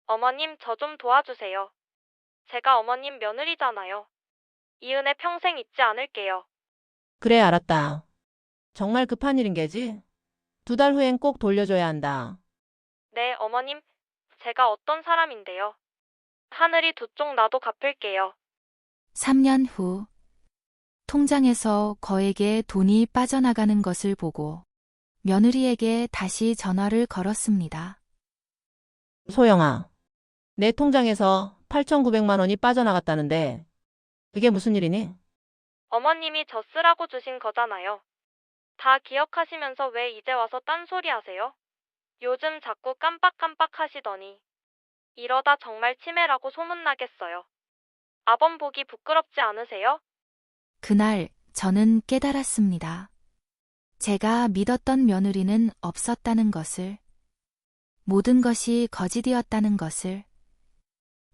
어머님, 저 좀 도와주세요. 제가 어머님 며느리잖아요. 이 은혜 평생 잊지 않을게요. 그래, 알았다. 정말 급한 일인 게지? 2달 후엔 꼭 돌려줘야 한다. 네, 어머님, 제가 어떤 사람인데요. 하늘이 두 쪽 나도 갚을게요. 3년 후, 통장에서 거액의 돈이 빠져나가는 것을 보고 며느리에게 다시 전화를 걸었습니다. 소영아, 내 통장에서 8,900만 원이 빠져나갔다는데 그게 무슨 일이니? 어머님이 저 쓰라고 주신 거잖아요. 다 기억하시면서 왜 이제 와서 딴소리 하세요? 요즘 자꾸 깜빡깜빡 하시더니 이러다 정말 치매라고 소문나겠어요. 아범 보기 부끄럽지 않으세요? 그날 저는 깨달았습니다. 제가 믿었던 며느리는 없었다는 것을, 모든 것이 거짓이었다는 것을.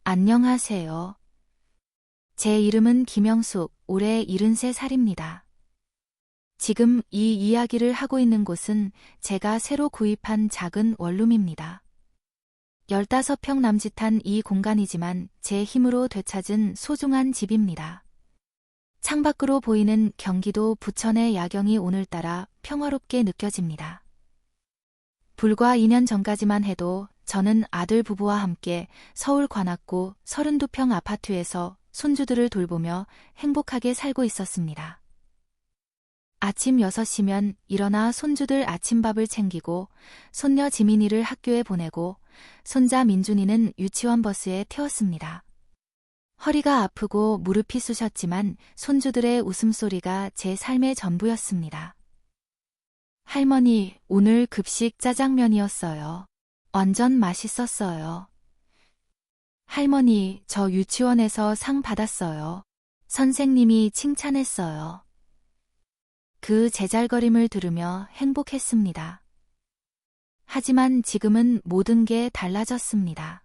안녕하세요. 제 이름은 김영숙, 올해 73살입니다. 지금 이 이야기를 하고 있는 곳은 제가 새로 구입한 작은 원룸입니다. 15평 남짓한 이 공간이지만 제 힘으로 되찾은 소중한 집입니다. 창밖으로 보이는 경기도 부천의 야경이 오늘따라 평화롭게 느껴집니다. 불과 2년 전까지만 해도 저는 아들 부부와 함께 서울 관악구 32평 아파트에서 손주들을 돌보며 행복하게 살고 있었습니다. 아침 6시면 일어나 손주들 아침밥을 챙기고 손녀 지민이를 학교에 보내고 손자 민준이는 유치원 버스에 태웠습니다. 허리가 아프고 무릎이 쑤셨지만 손주들의 웃음소리가 제 삶의 전부였습니다. 할머니, 오늘 급식 짜장면이었어요. 완전 맛있었어요. 할머니, 저 유치원에서 상 받았어요. 선생님이 칭찬했어요. 그 제잘거림을 들으며 행복했습니다. 하지만 지금은 모든 게 달라졌습니다.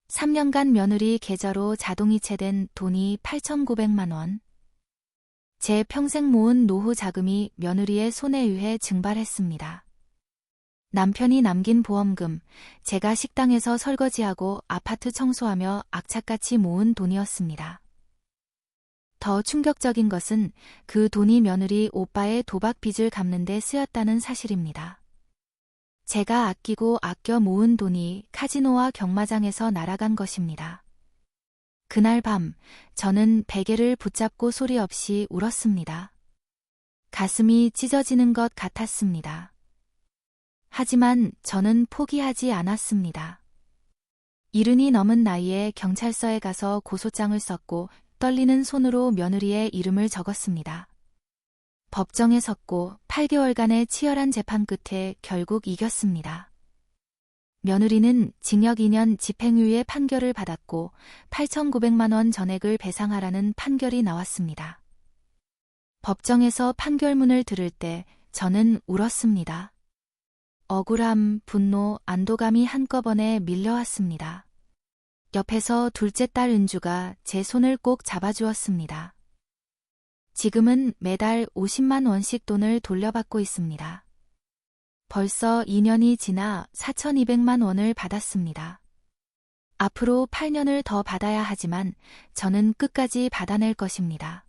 3년간 며느리 계좌로 자동이체된 돈이 8,900만 원. 제 평생 모은 노후 자금이 며느리의 손에 의해 증발했습니다. 남편이 남긴 보험금, 제가 식당에서 설거지하고 아파트 청소하며 악착같이 모은 돈이었습니다. 더 충격적인 것은 그 돈이 며느리 오빠의 도박 빚을 갚는 데 쓰였다는 사실입니다. 제가 아끼고 아껴 모은 돈이 카지노와 경마장에서 날아간 것입니다. 그날 밤, 저는 베개를 붙잡고 소리 없이 울었습니다. 가슴이 찢어지는 것 같았습니다. 하지만 저는 포기하지 않았습니다. 70이 넘은 나이에 경찰서에 가서 고소장을 썼고 떨리는 손으로 며느리의 이름을 적었습니다. 법정에 섰고 8개월간의 치열한 재판 끝에 결국 이겼습니다. 며느리는 징역 2년 집행유예 판결을 받았고 8,900만 원 전액을 배상하라는 판결이 나왔습니다. 법정에서 판결문을 들을 때 저는 울었습니다. 억울함, 분노, 안도감이 한꺼번에 밀려왔습니다. 옆에서 둘째 딸 은주가 제 손을 꼭 잡아주었습니다. 지금은 매달 50만 원씩 돈을 돌려받고 있습니다. 벌써 2년이 지나 4,200만 원을 받았습니다. 앞으로 8년을 더 받아야 하지만 저는 끝까지 받아낼 것입니다.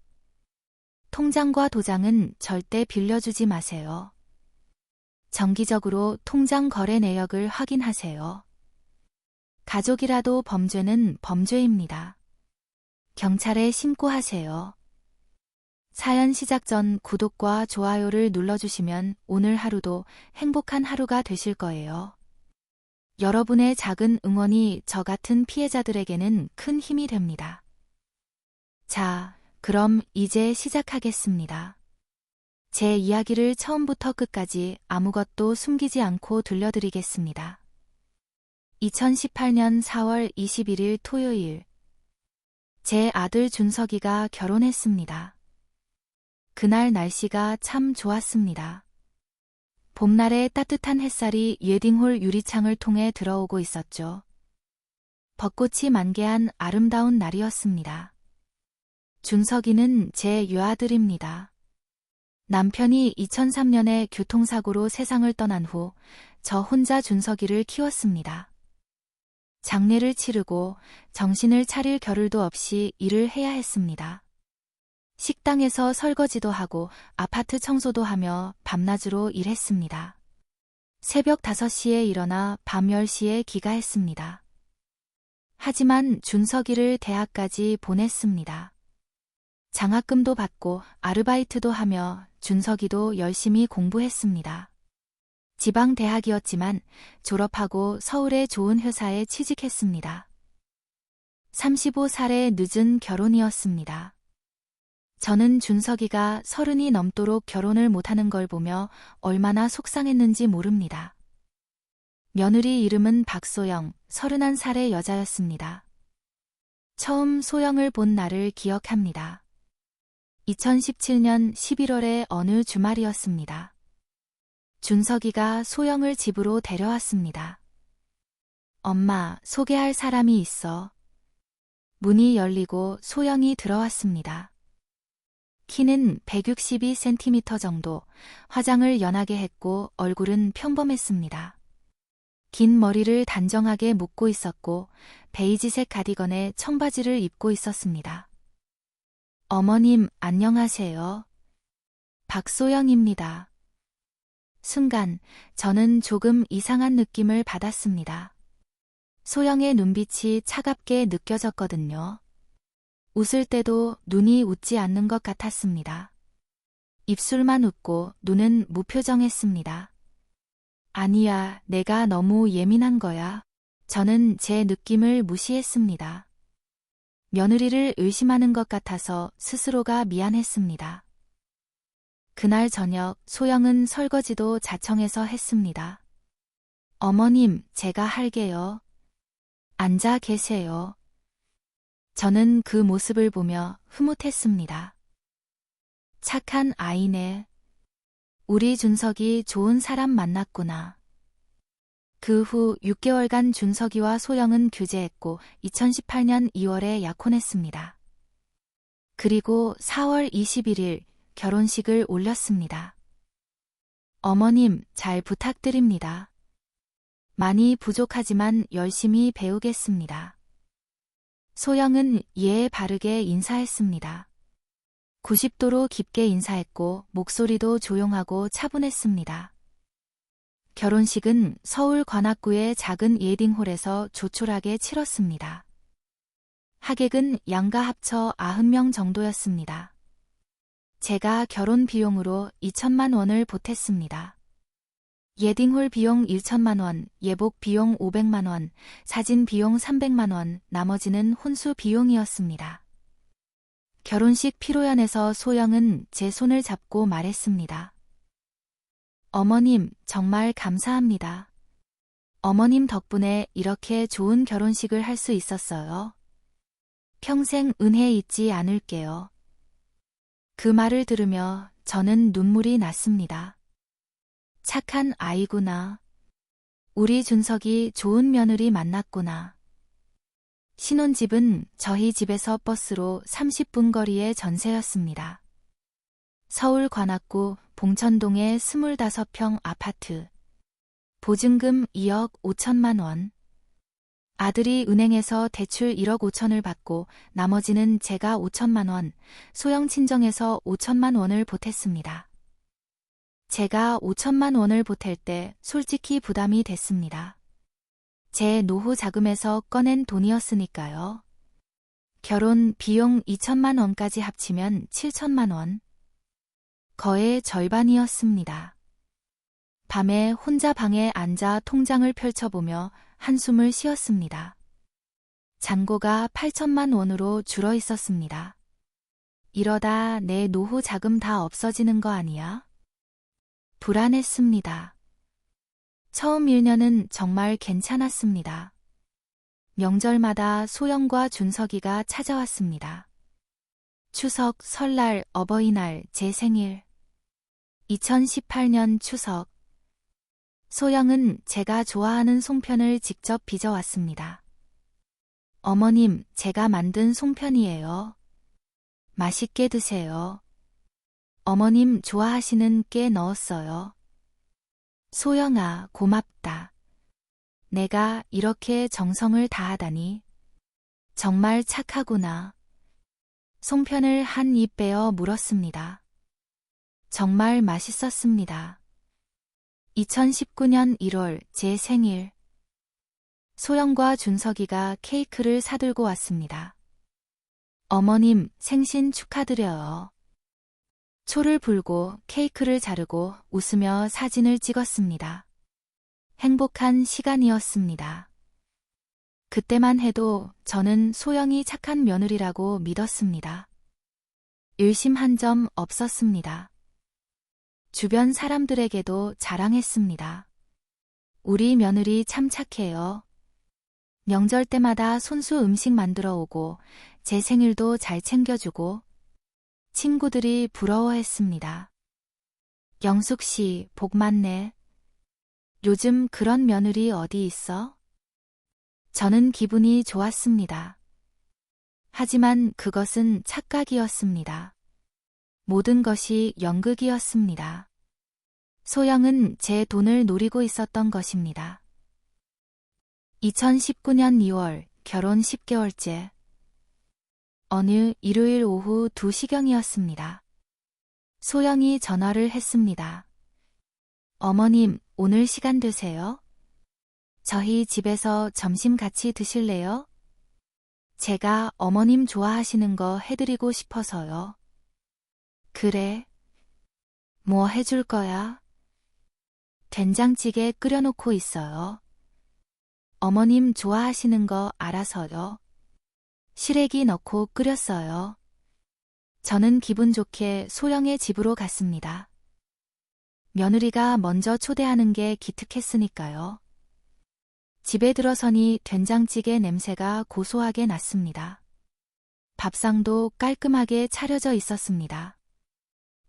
통장과 도장은 절대 빌려주지 마세요. 정기적으로 통장 거래 내역을 확인하세요. 가족이라도 범죄는 범죄입니다. 경찰에 신고하세요. 사연 시작 전 구독과 좋아요를 눌러주시면 오늘 하루도 행복한 하루가 되실 거예요. 여러분의 작은 응원이 저 같은 피해자들에게는 큰 힘이 됩니다. 자, 그럼 이제 시작하겠습니다. 제 이야기를 처음부터 끝까지 아무것도 숨기지 않고 들려드리겠습니다. 2018년 4월 21일 토요일. 제 아들 준석이가 결혼했습니다. 그날 날씨가 참 좋았습니다. 봄날의 따뜻한 햇살이 웨딩홀 유리창을 통해 들어오고 있었죠. 벚꽃이 만개한 아름다운 날이었습니다. 준석이는 제 외아들입니다. 남편이 2003년에 교통사고로 세상을 떠난 후 저 혼자 준석이를 키웠습니다. 장례를 치르고 정신을 차릴 겨를도 없이 일을 해야 했습니다. 식당에서 설거지도 하고 아파트 청소도 하며 밤낮으로 일했습니다. 새벽 5시에 일어나 밤 10시에 귀가했습니다. 하지만 준석이를 대학까지 보냈습니다. 장학금도 받고 아르바이트도 하며 준석이도 열심히 공부했습니다. 지방 대학이었지만 졸업하고 서울의 좋은 회사에 취직했습니다. 35살의 늦은 결혼이었습니다. 저는 준석이가 30이 넘도록 결혼을 못하는 걸 보며 얼마나 속상했는지 모릅니다. 며느리 이름은 박소영, 31살의 여자였습니다. 처음 소영을 본 날을 기억합니다. 2017년 11월의 어느 주말이었습니다. 준석이가 소영을 집으로 데려왔습니다. 엄마, 소개할 사람이 있어. 문이 열리고 소영이 들어왔습니다. 키는 162cm 정도, 화장을 연하게 했고 얼굴은 평범했습니다. 긴 머리를 단정하게 묶고 있었고 베이지색 가디건에 청바지를 입고 있었습니다. 어머님, 안녕하세요. 박소영입니다. 순간 저는 조금 이상한 느낌을 받았습니다. 소영의 눈빛이 차갑게 느껴졌거든요. 웃을 때도 눈이 웃지 않는 것 같았습니다. 입술만 웃고 눈은 무표정했습니다. 아니야, 내가 너무 예민한 거야. 저는 제 느낌을 무시했습니다. 며느리를 의심하는 것 같아서 스스로가 미안했습니다. 그날 저녁 소영은 설거지도 자청해서 했습니다. 어머님, 제가 할게요. 앉아 계세요. 저는 그 모습을 보며 흐뭇했습니다. 착한 아이네. 우리 준석이 좋은 사람 만났구나. 그 후 6개월간 준석이와 소영은 교제했고 2018년 2월에 약혼했습니다. 그리고 4월 21일 결혼식을 올렸습니다. 어머님, 잘 부탁드립니다. 많이 부족하지만 열심히 배우겠습니다. 소영은 예에 바르게 인사했습니다. 90도로 깊게 인사했고 목소리도 조용하고 차분했습니다. 결혼식은 서울 관악구의 작은 웨딩홀에서 조촐하게 치렀습니다. 하객은 양가 합쳐 90명 정도였습니다. 제가 결혼 비용으로 2천만 원을 보탰습니다. 웨딩홀 비용 1천만 원, 예복 비용 500만 원, 사진 비용 300만 원, 나머지는 혼수 비용이었습니다. 결혼식 피로연에서 소영은 제 손을 잡고 말했습니다. 어머님, 정말 감사합니다. 어머님 덕분에 이렇게 좋은 결혼식을 할 수 있었어요. 평생 은혜 잊지 않을게요. 그 말을 들으며 저는 눈물이 났습니다. 착한 아이구나. 우리 준석이 좋은 며느리 만났구나. 신혼집은 저희 집에서 버스로 30분 거리의 전세였습니다. 서울 관악구 봉천동의 25평 아파트. 보증금 2억 5천만 원. 아들이 은행에서 대출 1억 5천을 받고 나머지는 제가 5천만 원, 소영 친정에서 5천만 원을 보탰습니다. 제가 5천만 원을 보탤 때 솔직히 부담이 됐습니다. 제 노후 자금에서 꺼낸 돈이었으니까요. 결혼 비용 2천만 원까지 합치면 7천만 원. 거의 절반이었습니다. 밤에 혼자 방에 앉아 통장을 펼쳐보며 한숨을 쉬었습니다. 잔고가 8천만 원으로 줄어 있었습니다. 이러다 내 노후 자금 다 없어지는 거 아니야? 불안했습니다. 처음 1년은 정말 괜찮았습니다. 명절마다 소영과 준석이가 찾아왔습니다. 추석, 설날, 어버이날, 제 생일. 2018년 추석. 소영은 제가 좋아하는 송편을 직접 빚어왔습니다. 어머님, 제가 만든 송편이에요. 맛있게 드세요. 어머님 좋아하시는 깨 넣었어요. 소영아, 고맙다. 내가 이렇게 정성을 다하다니. 정말 착하구나. 송편을 한 입 베어 물었습니다. 정말 맛있었습니다. 2019년 1월 제 생일. 소영과 준석이가 케이크를 사들고 왔습니다. 어머님, 생신 축하드려요. 초를 불고 케이크를 자르고 웃으며 사진을 찍었습니다. 행복한 시간이었습니다. 그때만 해도 저는 소영이 착한 며느리라고 믿었습니다. 의심한 점 없었습니다. 주변 사람들에게도 자랑했습니다. 우리 며느리 참 착해요. 명절 때마다 손수 음식 만들어 오고 제 생일도 잘 챙겨주고 친구들이 부러워했습니다. 영숙 씨, 복 많네. 요즘 그런 며느리 어디 있어? 저는 기분이 좋았습니다. 하지만 그것은 착각이었습니다. 모든 것이 연극이었습니다. 소영은 제 돈을 노리고 있었던 것입니다. 2019년 2월, 결혼 10개월째. 어느 일요일 오후 2시경이었습니다. 소영이 전화를 했습니다. 어머님, 오늘 시간 되세요? 저희 집에서 점심 같이 드실래요? 제가 어머님 좋아하시는 거 해드리고 싶어서요. 그래. 뭐 해줄 거야? 된장찌개 끓여놓고 있어요. 어머님 좋아하시는 거 알아서요. 시래기 넣고 끓였어요. 저는 기분 좋게 소영의 집으로 갔습니다. 며느리가 먼저 초대하는 게 기특했으니까요. 집에 들어서니 된장찌개 냄새가 고소하게 났습니다. 밥상도 깔끔하게 차려져 있었습니다.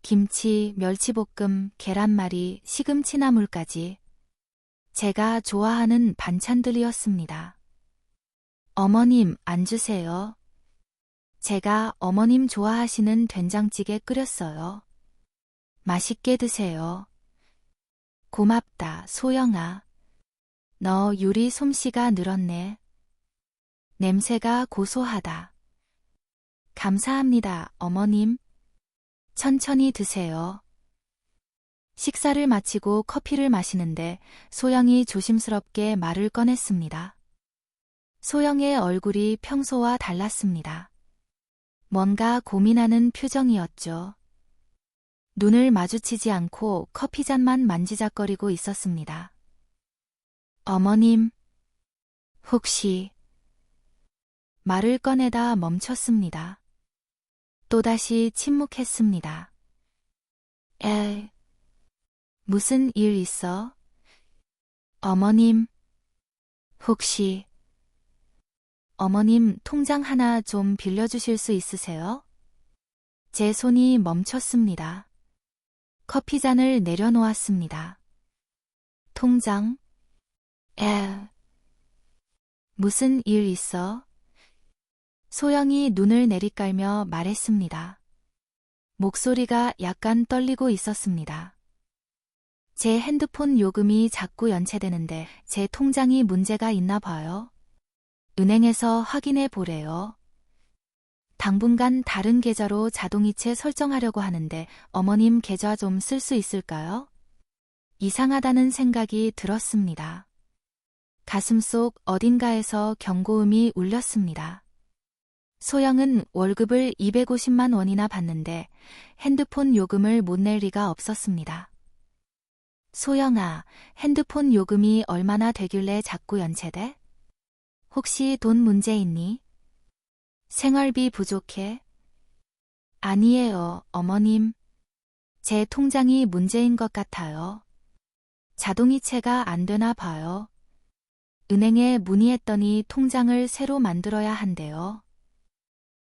김치, 멸치볶음, 계란말이, 시금치나물까지 제가 좋아하는 반찬들이었습니다. 어머님, 앉으세요. 제가 어머님 좋아하시는 된장찌개 끓였어요. 맛있게 드세요. 고맙다, 소영아. 너 요리 솜씨가 늘었네. 냄새가 고소하다. 감사합니다, 어머님. 천천히 드세요. 식사를 마치고 커피를 마시는데 소영이 조심스럽게 말을 꺼냈습니다. 소영의 얼굴이 평소와 달랐습니다. 뭔가 고민하는 표정이었죠. 눈을 마주치지 않고 커피잔만 만지작거리고 있었습니다. 어머님, 혹시... 말을 꺼내다 멈췄습니다. 또다시 침묵했습니다. 무슨 일 있어? 어머님, 혹시... 어머님 통장 하나 좀 빌려주실 수 있으세요? 제 손이 멈췄습니다. 커피잔을 내려놓았습니다. 통장? 무슨 일 있어? 소영이 눈을 내리깔며 말했습니다. 목소리가 약간 떨리고 있었습니다. 제 핸드폰 요금이 자꾸 연체되는데 제 통장이 문제가 있나 봐요. 은행에서 확인해 보래요. 당분간 다른 계좌로 자동이체 설정하려고 하는데 어머님 계좌 좀 쓸 수 있을까요? 이상하다는 생각이 들었습니다. 가슴속 어딘가에서 경고음이 울렸습니다. 소영은 월급을 250만 원이나 받는데 핸드폰 요금을 못 낼 리가 없었습니다. 소영아, 핸드폰 요금이 얼마나 되길래 자꾸 연체돼? 혹시 돈 문제 있니? 생활비 부족해? 아니에요, 어머님. 제 통장이 문제인 것 같아요. 자동이체가 안 되나 봐요. 은행에 문의했더니 통장을 새로 만들어야 한대요.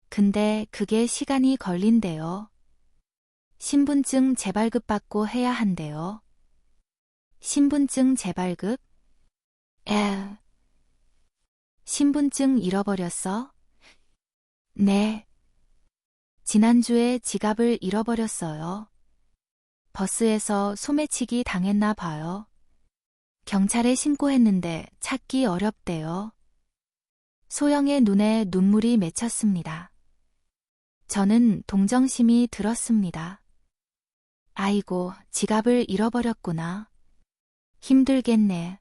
근데 그게 시간이 걸린대요. 신분증 재발급 받고 해야 한대요. 신분증 재발급? 신분증 잃어버렸어? 네. 지난주에 지갑을 잃어버렸어요. 버스에서 소매치기 당했나 봐요. 경찰에 신고했는데 찾기 어렵대요. 소영의 눈에 눈물이 맺혔습니다. 저는 동정심이 들었습니다. 아이고, 지갑을 잃어버렸구나. 힘들겠네.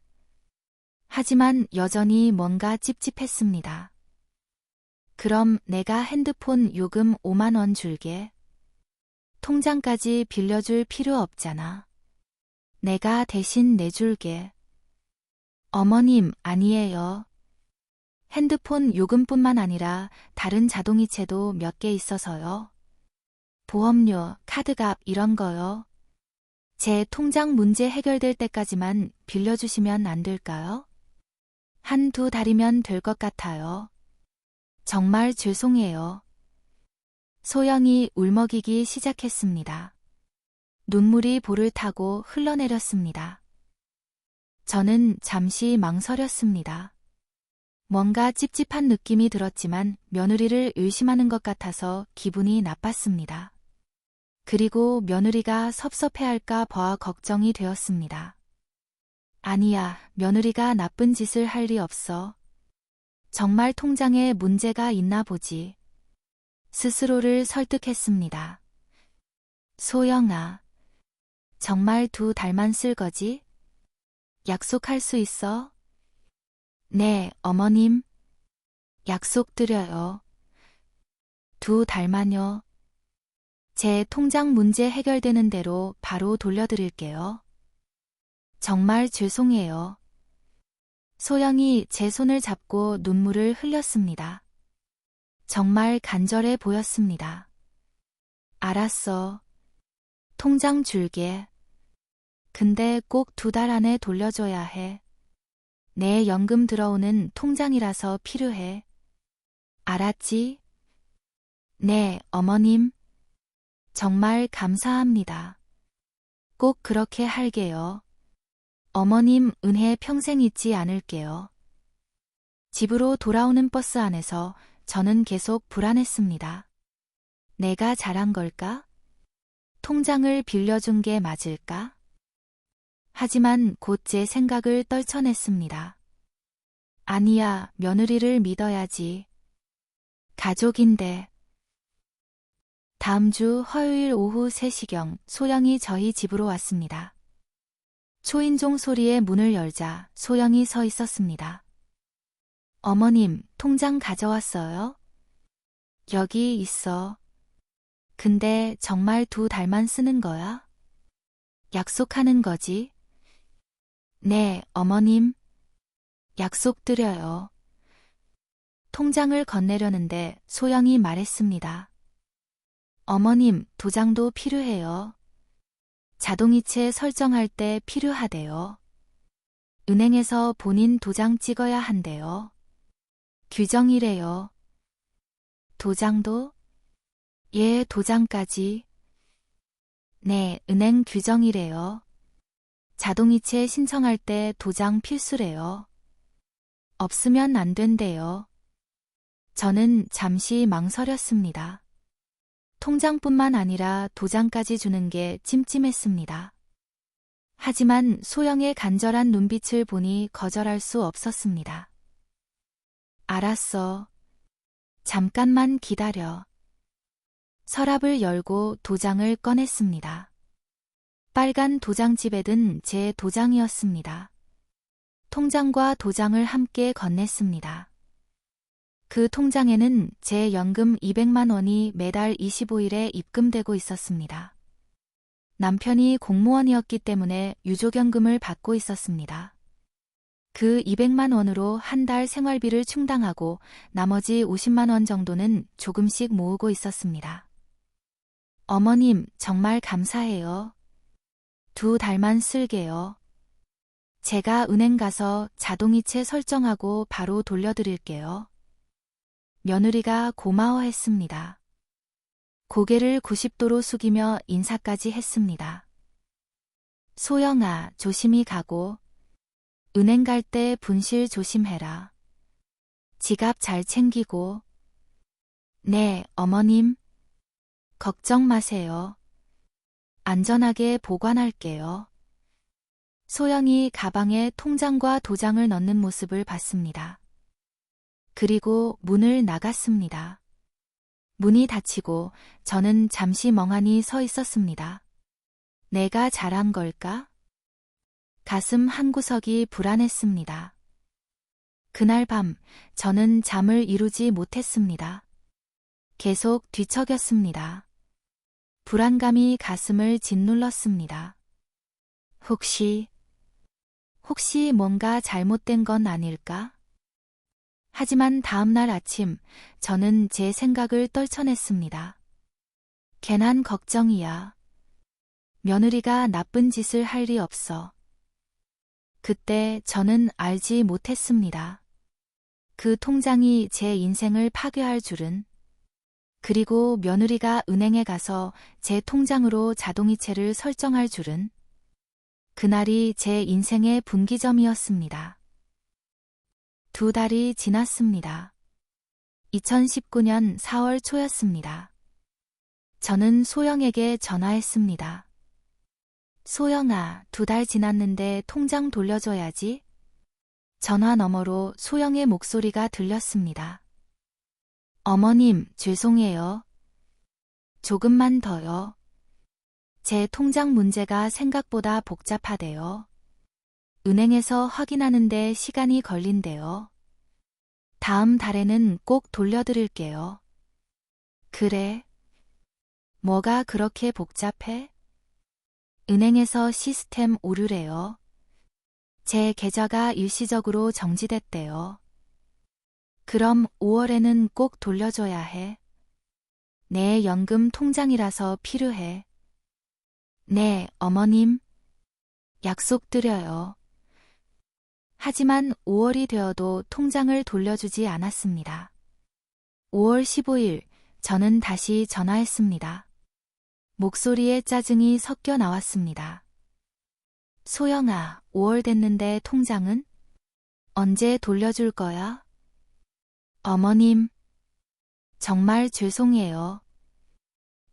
하지만 여전히 뭔가 찝찝했습니다. 그럼 내가 핸드폰 요금 5만 원 줄게. 통장까지 빌려줄 필요 없잖아. 내가 대신 내줄게. 어머님, 아니에요. 핸드폰 요금뿐만 아니라 다른 자동이체도 몇 개 있어서요. 보험료, 카드값 이런 거요. 제 통장 문제 해결될 때까지만 빌려주시면 안 될까요? 한두 달이면 될 것 같아요. 정말 죄송해요. 소영이 울먹이기 시작했습니다. 눈물이 볼을 타고 흘러내렸습니다. 저는 잠시 망설였습니다. 뭔가 찝찝한 느낌이 들었지만 며느리를 의심하는 것 같아서 기분이 나빴습니다. 그리고 며느리가 섭섭해할까 봐 걱정이 되었습니다. 아니야, 며느리가 나쁜 짓을 할 리 없어. 정말 통장에 문제가 있나 보지. 스스로를 설득했습니다. 소영아, 정말 2달만 쓸 거지? 약속할 수 있어? 네, 어머님. 약속드려요. 2달만요. 제 통장 문제 해결되는 대로 바로 돌려드릴게요. 정말 죄송해요. 소영이 제 손을 잡고 눈물을 흘렸습니다. 정말 간절해 보였습니다. 알았어. 통장 줄게. 근데 꼭 2달 안에 돌려줘야 해. 내 연금 들어오는 통장이라서 필요해. 알았지? 네, 어머님. 정말 감사합니다. 꼭 그렇게 할게요. 어머님 은혜 평생 잊지 않을게요. 집으로 돌아오는 버스 안에서 저는 계속 불안했습니다. 내가 잘한 걸까? 통장을 빌려준 게 맞을까? 하지만 곧 제 생각을 떨쳐냈습니다. 아니야, 며느리를 믿어야지. 가족인데. 다음 주 화요일 오후 3시경 소영이 저희 집으로 왔습니다. 초인종 소리에 문을 열자 소영이 서 있었습니다. 어머님, 통장 가져왔어요? 여기 있어. 근데 정말 2달만 쓰는 거야? 약속하는 거지? 네, 어머님. 약속드려요. 통장을 건네려는데 소영이 말했습니다. 어머님, 도장도 필요해요. 자동이체 설정할 때 필요하대요. 은행에서 본인 도장 찍어야 한대요. 규정이래요. 도장도? 예, 도장까지. 네, 은행 규정이래요. 자동이체 신청할 때 도장 필수래요. 없으면 안 된대요. 저는 잠시 망설였습니다. 통장뿐만 아니라 도장까지 주는 게 찜찜했습니다. 하지만 소영의 간절한 눈빛을 보니 거절할 수 없었습니다. 알았어. 잠깐만 기다려. 서랍을 열고 도장을 꺼냈습니다. 빨간 도장집에 든 제 도장이었습니다. 통장과 도장을 함께 건넸습니다. 그 통장에는 제 연금 200만 원이 매달 25일에 입금되고 있었습니다. 남편이 공무원이었기 때문에 유족연금을 받고 있었습니다. 그 200만 원으로 한 달 생활비를 충당하고 나머지 50만 원 정도는 조금씩 모으고 있었습니다. 어머님, 정말 감사해요. 2달만 쓸게요. 제가 은행 가서 자동이체 설정하고 바로 돌려드릴게요. 며느리가 고마워했습니다. 고개를 90도로 숙이며 인사까지 했습니다. 소영아, 조심히 가고. 은행 갈 때 분실 조심해라. 지갑 잘 챙기고. 네, 어머님. 걱정 마세요. 안전하게 보관할게요. 소영이 가방에 통장과 도장을 넣는 모습을 봤습니다. 그리고 문을 나갔습니다. 문이 닫히고 저는 잠시 멍하니 서 있었습니다. 내가 잘한 걸까? 가슴 한구석이 불안했습니다. 그날 밤 저는 잠을 이루지 못했습니다. 계속 뒤척였습니다. 불안감이 가슴을 짓눌렀습니다. 혹시 뭔가 잘못된 건 아닐까? 하지만 다음날 아침 저는 제 생각을 떨쳐냈습니다. 괜한 걱정이야. 며느리가 나쁜 짓을 할 리 없어. 그때 저는 알지 못했습니다. 그 통장이 제 인생을 파괴할 줄은. 그리고 며느리가 은행에 가서 제 통장으로 자동이체를 설정할 줄은. 그날이 제 인생의 분기점이었습니다. 2달이 지났습니다. 2019년 4월 초였습니다. 저는 소영에게 전화했습니다. 소영아, 2달 지났는데 통장 돌려줘야지. 전화 너머로 소영의 목소리가 들렸습니다. 어머님, 죄송해요. 조금만 더요. 제 통장 문제가 생각보다 복잡하대요. 은행에서 확인하는데 시간이 걸린대요. 다음 달에는 꼭 돌려드릴게요. 그래? 뭐가 그렇게 복잡해? 은행에서 시스템 오류래요. 제 계좌가 일시적으로 정지됐대요. 그럼 5월에는 꼭 돌려줘야 해. 내 연금 통장이라서 필요해. 네, 어머님. 약속드려요. 하지만 5월이 되어도 통장을 돌려주지 않았습니다. 5월 15일, 저는 다시 전화했습니다. 목소리에 짜증이 섞여 나왔습니다. 소영아, 5월 됐는데 통장은? 언제 돌려줄 거야? 어머님, 정말 죄송해요.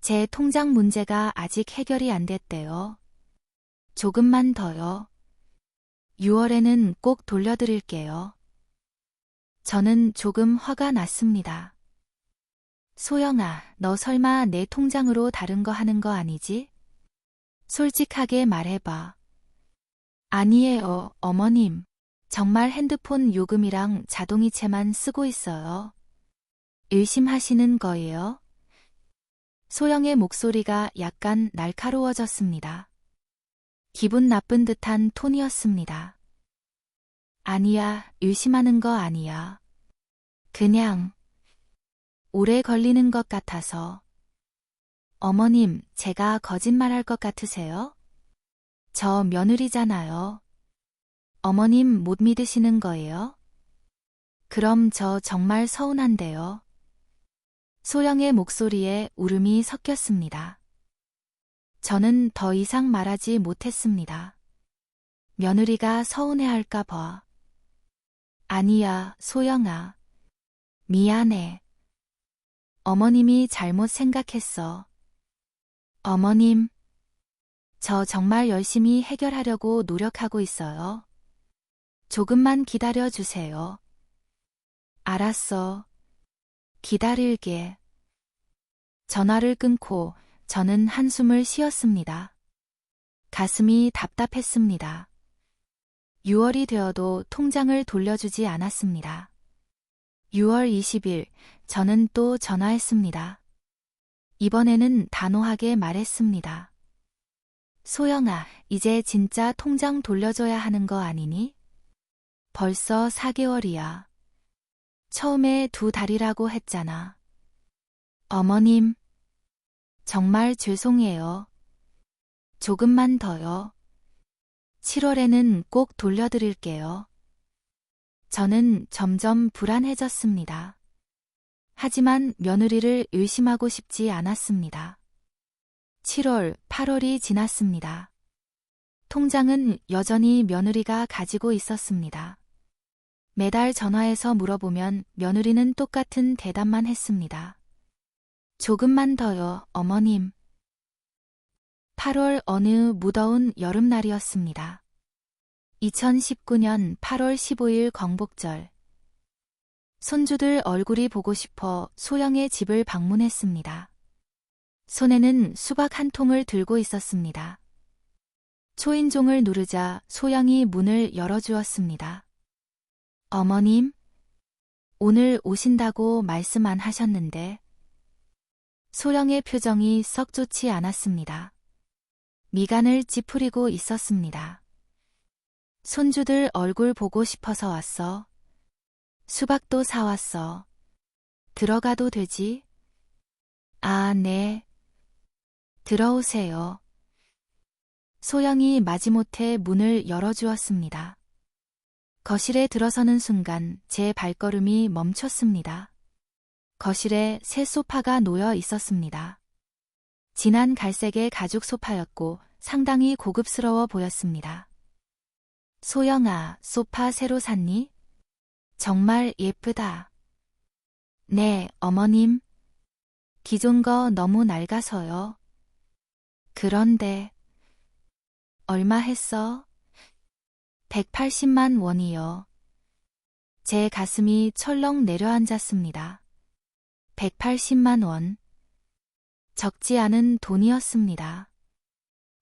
제 통장 문제가 아직 해결이 안 됐대요. 조금만 더요. 6월에는 꼭 돌려드릴게요. 저는 조금 화가 났습니다. 소영아, 너 설마 내 통장으로 다른 거 하는 거 아니지? 솔직하게 말해봐. 아니에요, 어머님. 정말 핸드폰 요금이랑 자동이체만 쓰고 있어요. 의심하시는 거예요? 소영의 목소리가 약간 날카로워졌습니다. 기분 나쁜 듯한 톤이었습니다. 아니야, 의심하는 거 아니야. 그냥 오래 걸리는 것 같아서. 어머님, 제가 거짓말할 것 같으세요? 저 며느리잖아요. 어머님 못 믿으시는 거예요? 그럼 저 정말 서운한데요. 소영의 목소리에 울음이 섞였습니다. 저는 더 이상 말하지 못했습니다. 며느리가 서운해할까 봐. 아니야, 소영아. 미안해. 어머님이 잘못 생각했어. 어머님, 저 정말 열심히 해결하려고 노력하고 있어요. 조금만 기다려 주세요. 알았어. 기다릴게. 전화를 끊고 저는 한숨을 쉬었습니다. 가슴이 답답했습니다. 6월이 되어도 통장을 돌려주지 않았습니다. 6월 20일, 저는 또 전화했습니다. 이번에는 단호하게 말했습니다. 소영아, 이제 진짜 통장 돌려줘야 하는 거 아니니? 벌써 4개월이야. 처음에 2달이라고 했잖아. 어머님, 정말 죄송해요. 조금만 더요. 7월에는 꼭 돌려드릴게요. 저는 점점 불안해졌습니다. 하지만 며느리를 의심하고 싶지 않았습니다. 7월, 8월이 지났습니다. 통장은 여전히 며느리가 가지고 있었습니다. 매달 전화해서 물어보면 며느리는 똑같은 대답만 했습니다. 조금만 더요, 어머님. 8월 어느 무더운 여름날이었습니다. 2019년 8월 15일 광복절. 손주들 얼굴이 보고 싶어 소영의 집을 방문했습니다. 손에는 수박 한 통을 들고 있었습니다. 초인종을 누르자 소영이 문을 열어주었습니다. 어머님, 오늘 오신다고 말씀 안 하셨는데. 소영의 표정이 썩 좋지 않았습니다. 미간을 찌푸리고 있었습니다. 손주들 얼굴 보고 싶어서 왔어. 수박도 사왔어. 들어가도 되지? 아, 네. 들어오세요. 소영이 마지못해 문을 열어주었습니다. 거실에 들어서는 순간 제 발걸음이 멈췄습니다. 거실에 새 소파가 놓여 있었습니다. 진한 갈색의 가죽 소파였고 상당히 고급스러워 보였습니다. 소영아, 소파 새로 샀니? 정말 예쁘다. 네, 어머님. 기존 거 너무 낡아서요. 그런데 얼마 했어? 180만 원이요. 제 가슴이 철렁 내려앉았습니다. 180만 원. 적지 않은 돈이었습니다.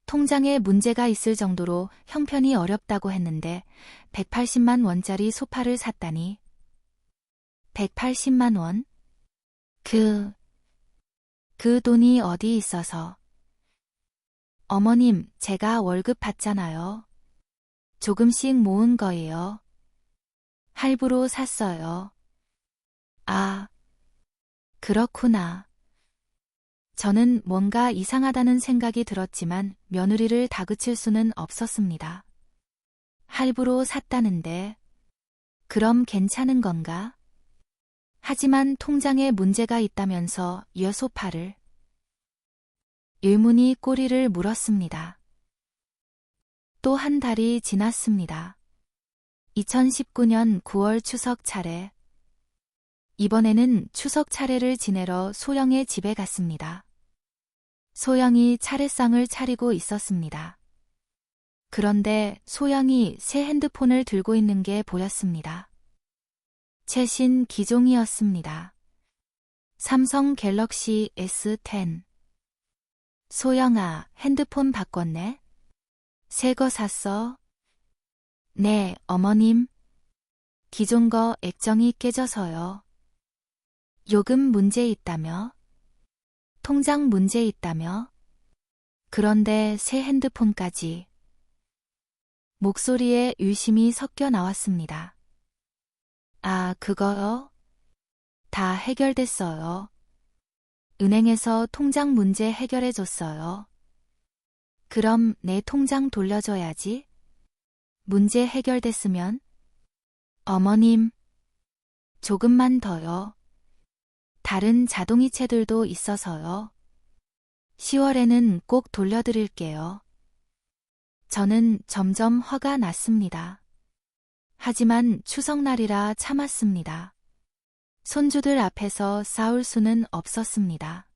통장에 문제가 있을 정도로 형편이 어렵다고 했는데 180만 원짜리 소파를 샀다니. 180만 원? 그 돈이 어디 있어서. 어머님, 제가 월급 받잖아요. 조금씩 모은 거예요. 할부로 샀어요. 아, 그렇구나. 저는 뭔가 이상하다는 생각이 들었지만 며느리를 다그칠 수는 없었습니다. 할부로 샀다는데 그럼 괜찮은 건가? 하지만 통장에 문제가 있다면서 이 소파를. 의문이 꼬리를 물었습니다. 또 한 달이 지났습니다. 2019년 9월 추석 차례. 이번에는 추석 차례를 지내러 소영의 집에 갔습니다. 소영이 차례상을 차리고 있었습니다. 그런데 소영이 새 핸드폰을 들고 있는 게 보였습니다. 최신 기종이었습니다. 삼성 갤럭시 S10. 소영아, 핸드폰 바꿨네? 새 거 샀어? 네, 어머님. 기존 거 액정이 깨져서요. 요금 문제 있다며? 통장 문제 있다며? 그런데 새 핸드폰까지. 목소리에 의심이 섞여 나왔습니다. 아, 그거요? 다 해결됐어요. 은행에서 통장 문제 해결해줬어요. 그럼 내 통장 돌려줘야지. 문제 해결됐으면? 어머님, 조금만 더요. 다른 자동이체들도 있어서요. 10월에는 꼭 돌려드릴게요. 저는 점점 화가 났습니다. 하지만 추석날이라 참았습니다. 손주들 앞에서 싸울 수는 없었습니다.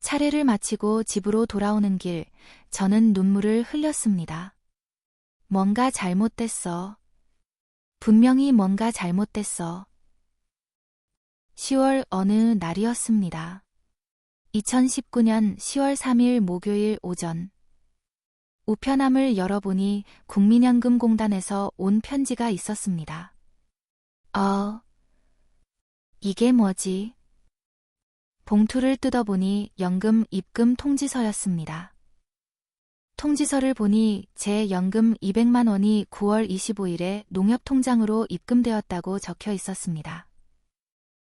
차례를 마치고 집으로 돌아오는 길, 저는 눈물을 흘렸습니다. 뭔가 잘못됐어. 분명히 뭔가 잘못됐어. 10월 어느 날이었습니다. 2019년 10월 3일 목요일 오전. 우편함을 열어보니 국민연금공단에서 온 편지가 있었습니다. 이게 뭐지? 봉투를 뜯어보니 연금 입금 통지서였습니다. 통지서를 보니 제 연금 200만 원이 9월 25일에 농협통장으로 입금되었다고 적혀 있었습니다.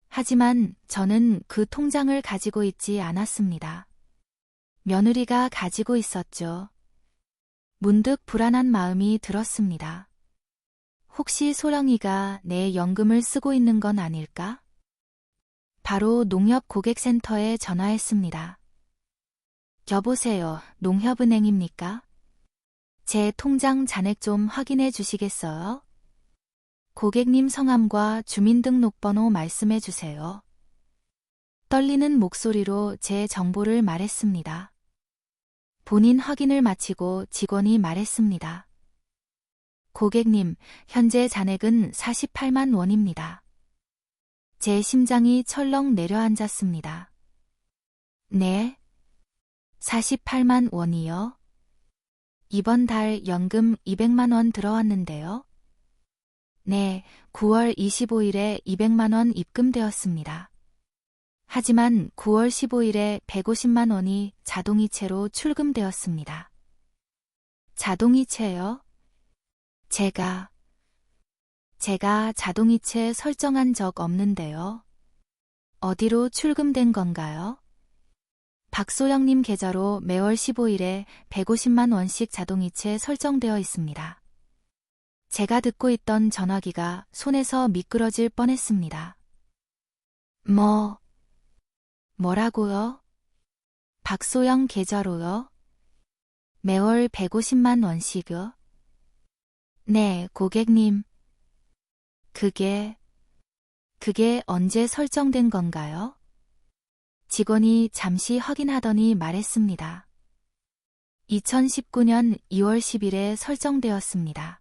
하지만 저는 그 통장을 가지고 있지 않았습니다. 며느리가 가지고 있었죠. 문득 불안한 마음이 들었습니다. 혹시 소령이가 내 연금을 쓰고 있는 건 아닐까? 바로 농협 고객센터에 전화했습니다. 여보세요, 농협은행입니까? 제 통장 잔액 좀 확인해 주시겠어요? 고객님 성함과 주민등록번호 말씀해 주세요. 떨리는 목소리로 제 정보를 말했습니다. 본인 확인을 마치고 직원이 말했습니다. 고객님, 현재 잔액은 48만 원입니다. 제 심장이 철렁 내려앉았습니다. 네? 48만 원이요? 이번 달 연금 200만 원 들어왔는데요. 네, 9월 25일에 200만 원 입금되었습니다. 하지만 9월 15일에 150만 원이 자동이체로 출금되었습니다. 자동이체요? 제가 자동이체 설정한 적 없는데요. 어디로 출금된 건가요? 박소영님 계좌로 매월 15일에 150만 원씩 자동이체 설정되어 있습니다. 제가 듣고 있던 전화기가 손에서 미끄러질 뻔했습니다. 뭐라고요? 박소영 계좌로요? 매월 150만 원씩요? 네, 고객님. 그게 언제 설정된 건가요? 직원이 잠시 확인하더니 말했습니다. 2019년 2월 10일에 설정되었습니다.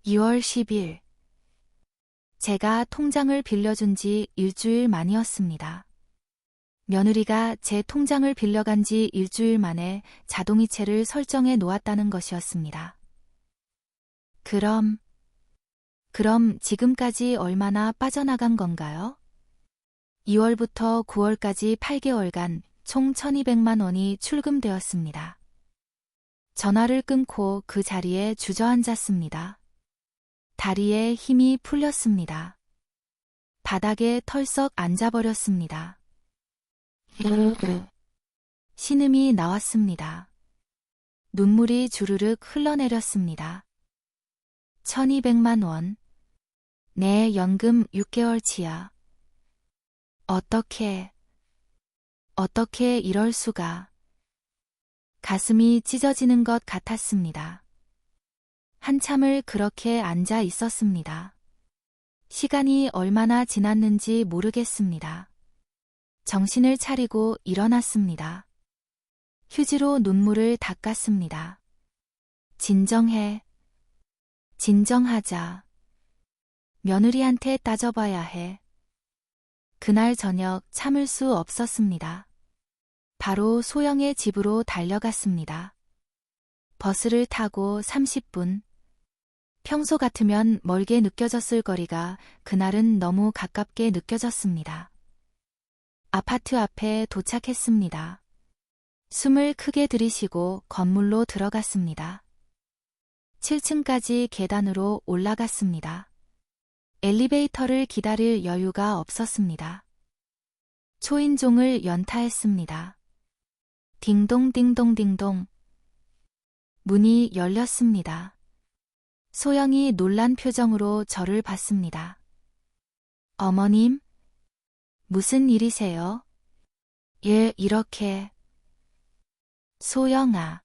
2월 10일. 제가 통장을 빌려준 지 일주일 만이었습니다. 며느리가 제 통장을 빌려간 지 일주일 만에 자동이체를 설정해 놓았다는 것이었습니다. 그럼 지금까지 얼마나 빠져나간 건가요? 2월부터 9월까지 8개월간 총 1200만 원이 출금되었습니다. 전화를 끊고 그 자리에 주저앉았습니다. 다리에 힘이 풀렸습니다. 바닥에 털썩 앉아버렸습니다. 신음이 나왔습니다. 눈물이 주르륵 흘러내렸습니다. 1200만 원. 내 연금 6개월치야. 어떻게 이럴 수가. 가슴이 찢어지는 것 같았습니다. 한참을 그렇게 앉아 있었습니다. 시간이 얼마나 지났는지 모르겠습니다. 정신을 차리고 일어났습니다. 휴지로 눈물을 닦았습니다. 진정하자. 며느리한테 따져봐야 해. 그날 저녁 참을 수 없었습니다. 바로 소영의 집으로 달려갔습니다. 버스를 타고 30분. 평소 같으면 멀게 느껴졌을 거리가 그날은 너무 가깝게 느껴졌습니다. 아파트 앞에 도착했습니다. 숨을 크게 들이쉬고 건물로 들어갔습니다. 7층까지 계단으로 올라갔습니다. 엘리베이터를 기다릴 여유가 없었습니다. 초인종을 연타했습니다. 딩동딩동딩동. 문이 열렸습니다. 소영이 놀란 표정으로 저를 봤습니다. 어머님? 무슨 일이세요? 이렇게. 소영아.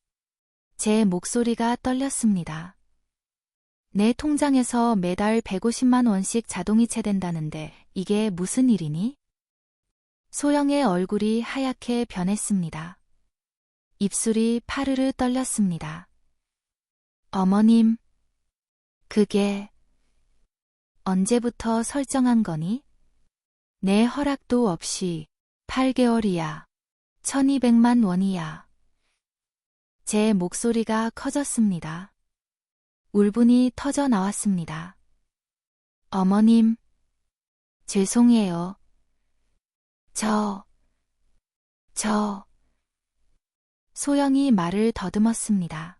제 목소리가 떨렸습니다. 내 통장에서 매달 150만 원씩 자동이체된다는데 이게 무슨 일이니? 소영의 얼굴이 하얗게 변했습니다. 입술이 파르르 떨렸습니다. 어머님, 그게 언제부터 설정한 거니? 내 허락도 없이 8개월이야. 1200만 원이야. 제 목소리가 커졌습니다. 울분이 터져 나왔습니다. 어머님, 죄송해요. 소영이 말을 더듬었습니다.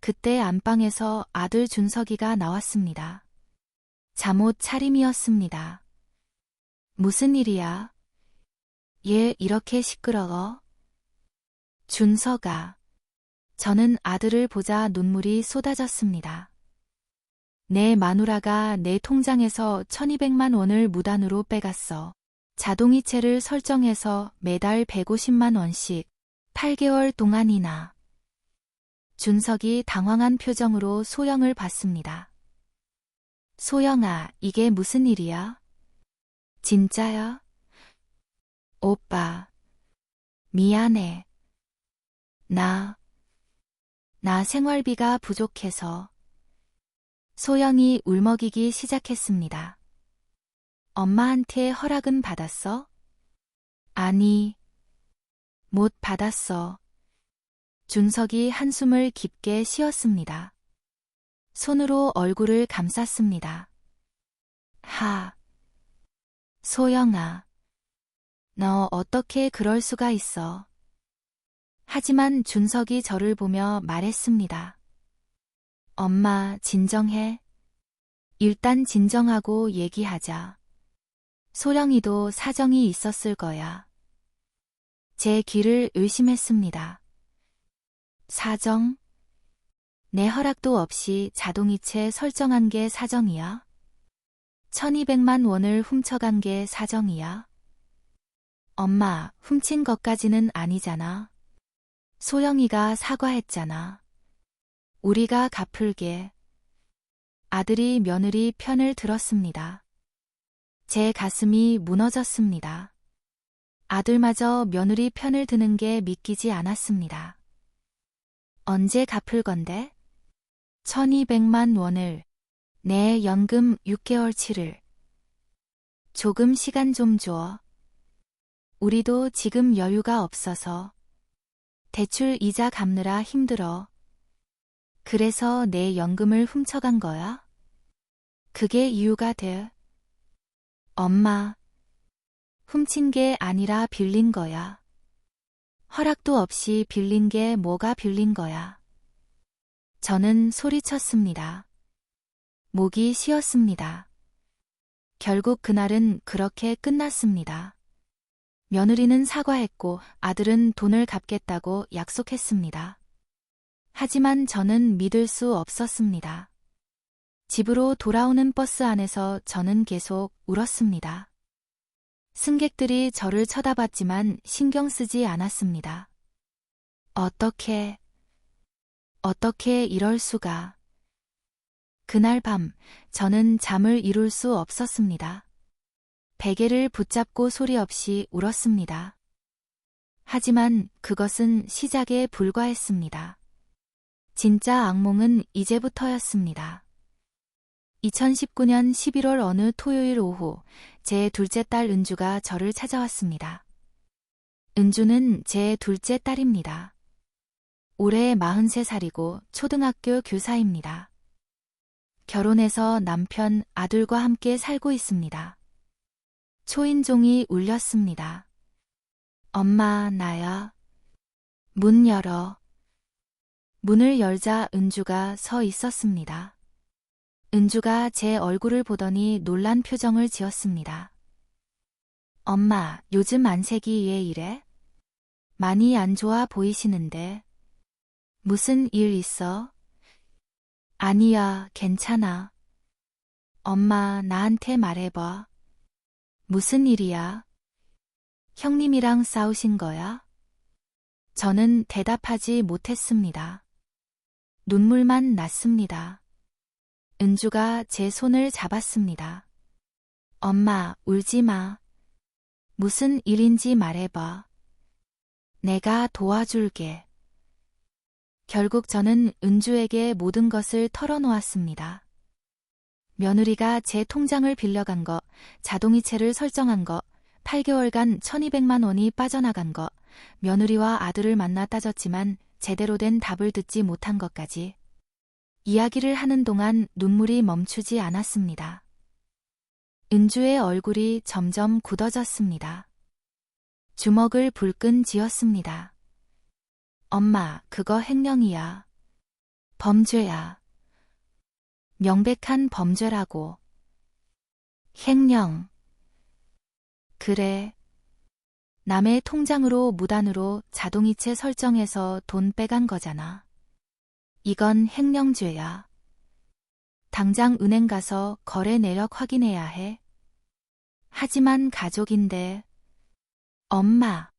그때 안방에서 아들 준석이가 나왔습니다. 잠옷 차림이었습니다. 무슨 일이야? 얘 이렇게 시끄러워? 준석아. 저는 아들을 보자 눈물이 쏟아졌습니다. 내 마누라가 내 통장에서 1200만 원을 무단으로 빼갔어. 자동이체를 설정해서 매달 150만 원씩 8개월 동안이나. 준석이 당황한 표정으로 소영을 봤습니다. 소영아, 이게 무슨 일이야? 진짜야? 오빠, 미안해. 나 생활비가 부족해서. 소영이 울먹이기 시작했습니다. 엄마한테 허락은 받았어? 아니, 못 받았어. 준석이 한숨을 깊게 쉬었습니다. 손으로 얼굴을 감쌌습니다. 소영아, 너 어떻게 그럴 수가 있어? 하지만 준석이 저를 보며 말했습니다. 엄마, 진정해. 일단 진정하고 얘기하자. 소영이도 사정이 있었을 거야. 제 귀를 의심했습니다. 사정? 내 허락도 없이 자동이체 설정한 게 사정이야? 1200만 원을 훔쳐간 게 사정이야? 엄마, 훔친 것까지는 아니잖아. 소영이가 사과했잖아. 우리가 갚을게. 아들이 며느리 편을 들었습니다. 제 가슴이 무너졌습니다. 아들마저 며느리 편을 드는 게 믿기지 않았습니다. 언제 갚을 건데? 1200만 원을. 내 연금 6개월치를. 조금 시간 좀 줘. 우리도 지금 여유가 없어서. 대출 이자 갚느라 힘들어. 그래서 내 연금을 훔쳐간 거야? 그게 이유가 돼. 엄마, 훔친 게 아니라 빌린 거야. 허락도 없이 빌린 게 뭐가 빌린 거야. 저는 소리쳤습니다. 목이 쉬었습니다. 결국 그날은 그렇게 끝났습니다. 며느리는 사과했고 아들은 돈을 갚겠다고 약속했습니다. 하지만 저는 믿을 수 없었습니다. 집으로 돌아오는 버스 안에서 저는 계속 울었습니다. 승객들이 저를 쳐다봤지만 신경 쓰지 않았습니다. 어떻게 이럴 수가. 그날 밤, 저는 잠을 이룰 수 없었습니다. 베개를 붙잡고 소리 없이 울었습니다. 하지만 그것은 시작에 불과했습니다. 진짜 악몽은 이제부터였습니다. 2019년 11월 어느 토요일 오후, 제 둘째 딸 은주가 저를 찾아왔습니다. 은주는 제 둘째 딸입니다. 올해 43살이고 초등학교 교사입니다. 결혼해서 남편, 아들과 함께 살고 있습니다. 초인종이 울렸습니다. 엄마, 나야. 문 열어. 문을 열자 은주가 서 있었습니다. 은주가 제 얼굴을 보더니 놀란 표정을 지었습니다. 엄마, 요즘 안색이 왜 이래? 많이 안 좋아 보이시는데. 무슨 일 있어? 아니야, 괜찮아. 엄마, 나한테 말해봐. 무슨 일이야? 형님이랑 싸우신 거야? 저는 대답하지 못했습니다. 눈물만 났습니다. 은주가 제 손을 잡았습니다. 엄마, 울지 마. 무슨 일인지 말해봐. 내가 도와줄게. 결국 저는 은주에게 모든 것을 털어놓았습니다. 며느리가 제 통장을 빌려간 거, 자동이체를 설정한 거, 8개월간 1200만 원이 빠져나간 거, 며느리와 아들을 만나 따졌지만 제대로 된 답을 듣지 못한 것까지. 이야기를 하는 동안 눈물이 멈추지 않았습니다. 은주의 얼굴이 점점 굳어졌습니다. 주먹을 불끈 쥐었습니다. 엄마, 그거 횡령이야. 범죄야. 명백한 범죄라고. 횡령. 그래. 남의 통장으로 무단으로 자동이체 설정해서 돈 빼간 거잖아. 이건 횡령죄야. 당장 은행 가서 거래 내역 확인해야 해. 하지만 가족인데. 엄마,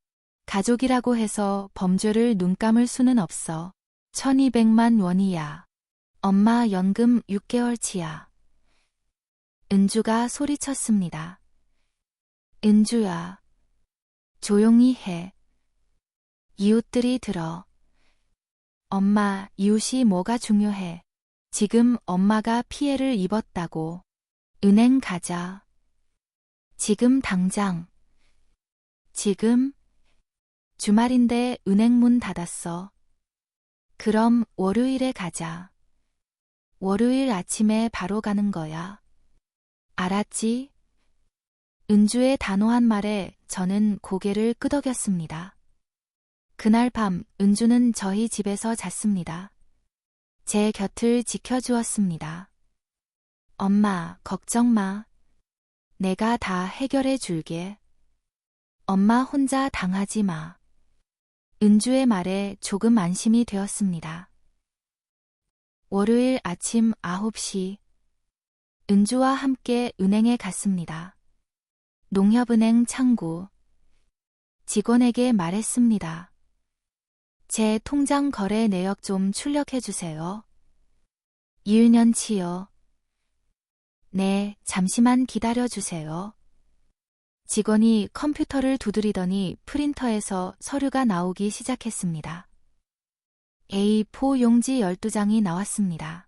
가족이라고 해서 범죄를 눈 감을 수는 없어. 1200만 원이야. 엄마 연금 6개월치야. 은주가 소리쳤습니다. 은주야. 조용히 해. 이웃들이 들어. 엄마, 이웃이 뭐가 중요해. 지금 엄마가 피해를 입었다고. 은행 가자. 지금 당장. 지금? 주말인데 은행 문 닫았어. 그럼 월요일에 가자. 월요일 아침에 바로 가는 거야. 알았지? 은주의 단호한 말에 저는 고개를 끄덕였습니다. 그날 밤 은주는 저희 집에서 잤습니다. 제 곁을 지켜주었습니다. 엄마, 걱정 마. 내가 다 해결해 줄게. 엄마 혼자 당하지 마. 은주의 말에 조금 안심이 되었습니다. 월요일 아침 9시, 은주와 함께 은행에 갔습니다. 농협은행 창구. 직원에게 말했습니다. 제 통장 거래 내역 좀 출력해 주세요. 이은연치요. 네, 잠시만 기다려 주세요. 직원이 컴퓨터를 두드리더니 프린터에서 서류가 나오기 시작했습니다. A4 용지 12장이 나왔습니다.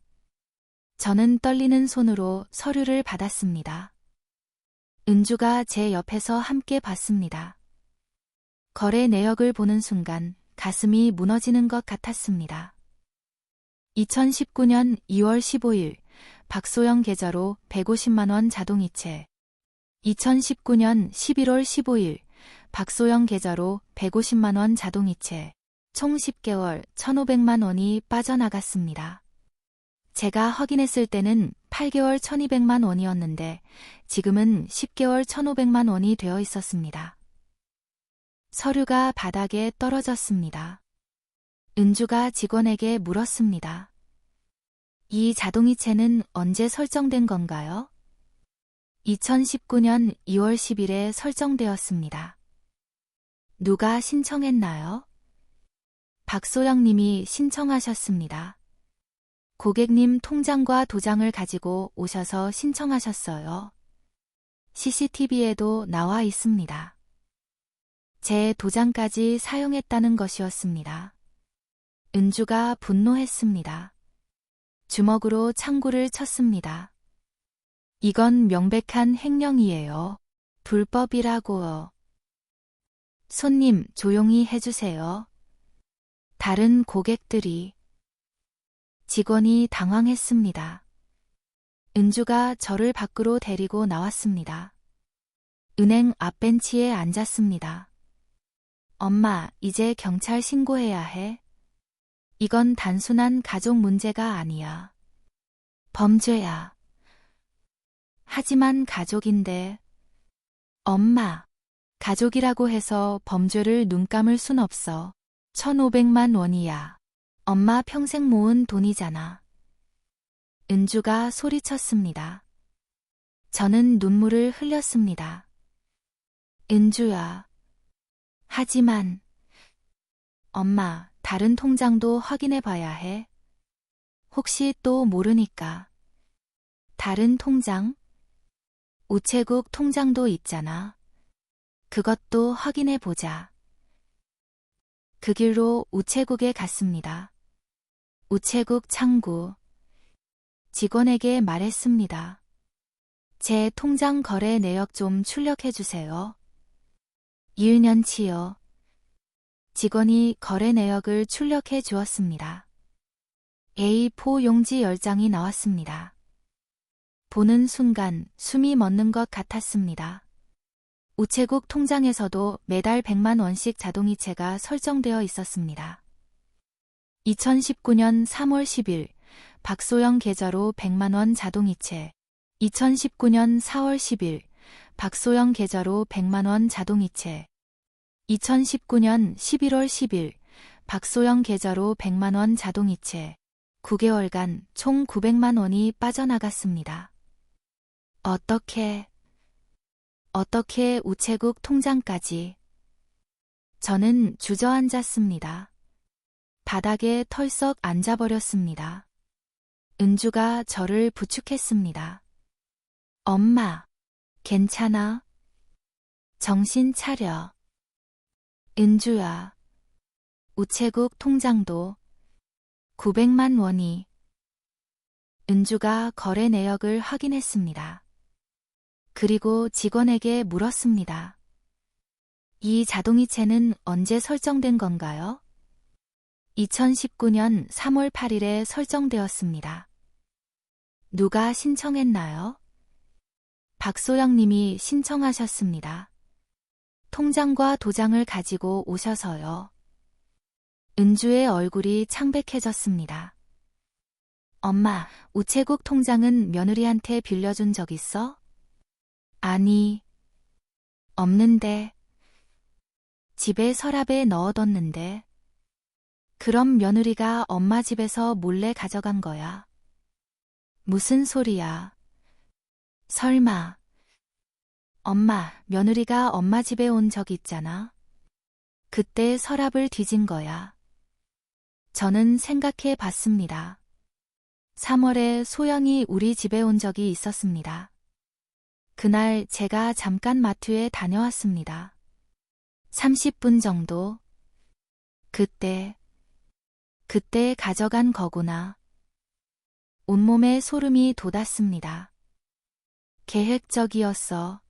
저는 떨리는 손으로 서류를 받았습니다. 은주가 제 옆에서 함께 봤습니다. 거래 내역을 보는 순간 가슴이 무너지는 것 같았습니다. 2019년 2월 15일 박소영 계좌로 150만 원 자동이체. 2019년 11월 15일 박소영 계좌로 150만 원 자동이체. 총 10개월 1,500만 원이 빠져나갔습니다. 제가 확인했을 때는 8개월 1,200만 원이었는데 지금은 10개월 1,500만 원이 되어 있었습니다. 서류가 바닥에 떨어졌습니다. 은주가 직원에게 물었습니다. 이 자동이체는 언제 설정된 건가요? 2019년 2월 10일에 설정되었습니다. 누가 신청했나요? 박소영 님이 신청하셨습니다. 고객님 통장과 도장을 가지고 오셔서 신청하셨어요. CCTV에도 나와 있습니다. 제 도장까지 사용했다는 것이었습니다. 은주가 분노했습니다. 주먹으로 창구를 쳤습니다. 이건 명백한 횡령이에요. 불법이라고요. 손님, 조용히 해주세요. 다른 고객들이. 직원이 당황했습니다. 은주가 저를 밖으로 데리고 나왔습니다. 은행 앞벤치에 앉았습니다. 엄마, 이제 경찰 신고해야 해. 이건 단순한 가족 문제가 아니야. 범죄야. 하지만 가족인데. 엄마, 가족이라고 해서 범죄를 눈 감을 순 없어. 1,500만 원이야. 엄마 평생 모은 돈이잖아. 은주가 소리쳤습니다. 저는 눈물을 흘렸습니다. 은주야. 하지만. 엄마, 다른 통장도 확인해 봐야 해. 혹시 또 모르니까. 다른 통장? 우체국 통장도 있잖아. 그것도 확인해 보자. 그 길로 우체국에 갔습니다. 우체국 창구. 직원에게 말했습니다. 제 통장 거래 내역 좀 출력해 주세요. 이은연치요. 직원이 거래 내역을 출력해 주었습니다. A4 용지 10장이 나왔습니다. 보는 순간 숨이 멎는 것 같았습니다. 우체국 통장에서도 매달 100만 원씩 자동이체가 설정되어 있었습니다. 2019년 3월 10일 박소영 계좌로 100만 원 자동이체. 2019년 4월 10일 박소영 계좌로 100만 원 자동이체. 2019년 11월 10일 박소영 계좌로 100만 원 자동이체. 9개월간 총 900만 원이 빠져나갔습니다. 어떻게 우체국 통장까지. 저는 주저앉았습니다. 바닥에 털썩 앉아버렸습니다. 은주가 저를 부축했습니다. 엄마, 괜찮아? 정신 차려. 은주야. 우체국 통장도 900만 원이 은주가 거래 내역을 확인했습니다. 그리고 직원에게 물었습니다. 이 자동이체는 언제 설정된 건가요? 2019년 3월 8일에 설정되었습니다. 누가 신청했나요? 박소영 님이 신청하셨습니다. 통장과 도장을 가지고 오셔서요. 은주의 얼굴이 창백해졌습니다. 엄마, 우체국 통장은 며느리한테 빌려준 적 있어? 아니, 없는데. 집에 서랍에 넣어뒀는데. 그럼 며느리가 엄마 집에서 몰래 가져간 거야. 무슨 소리야? 설마. 엄마, 며느리가 엄마 집에 온 적 있잖아. 그때 서랍을 뒤진 거야. 저는 생각해 봤습니다. 3월에 소영이 우리 집에 온 적이 있었습니다. 그날 제가 잠깐 마트에 다녀왔습니다. 30분 정도. 그때 가져간 거구나. 온몸에 소름이 돋았습니다. 계획적이었어.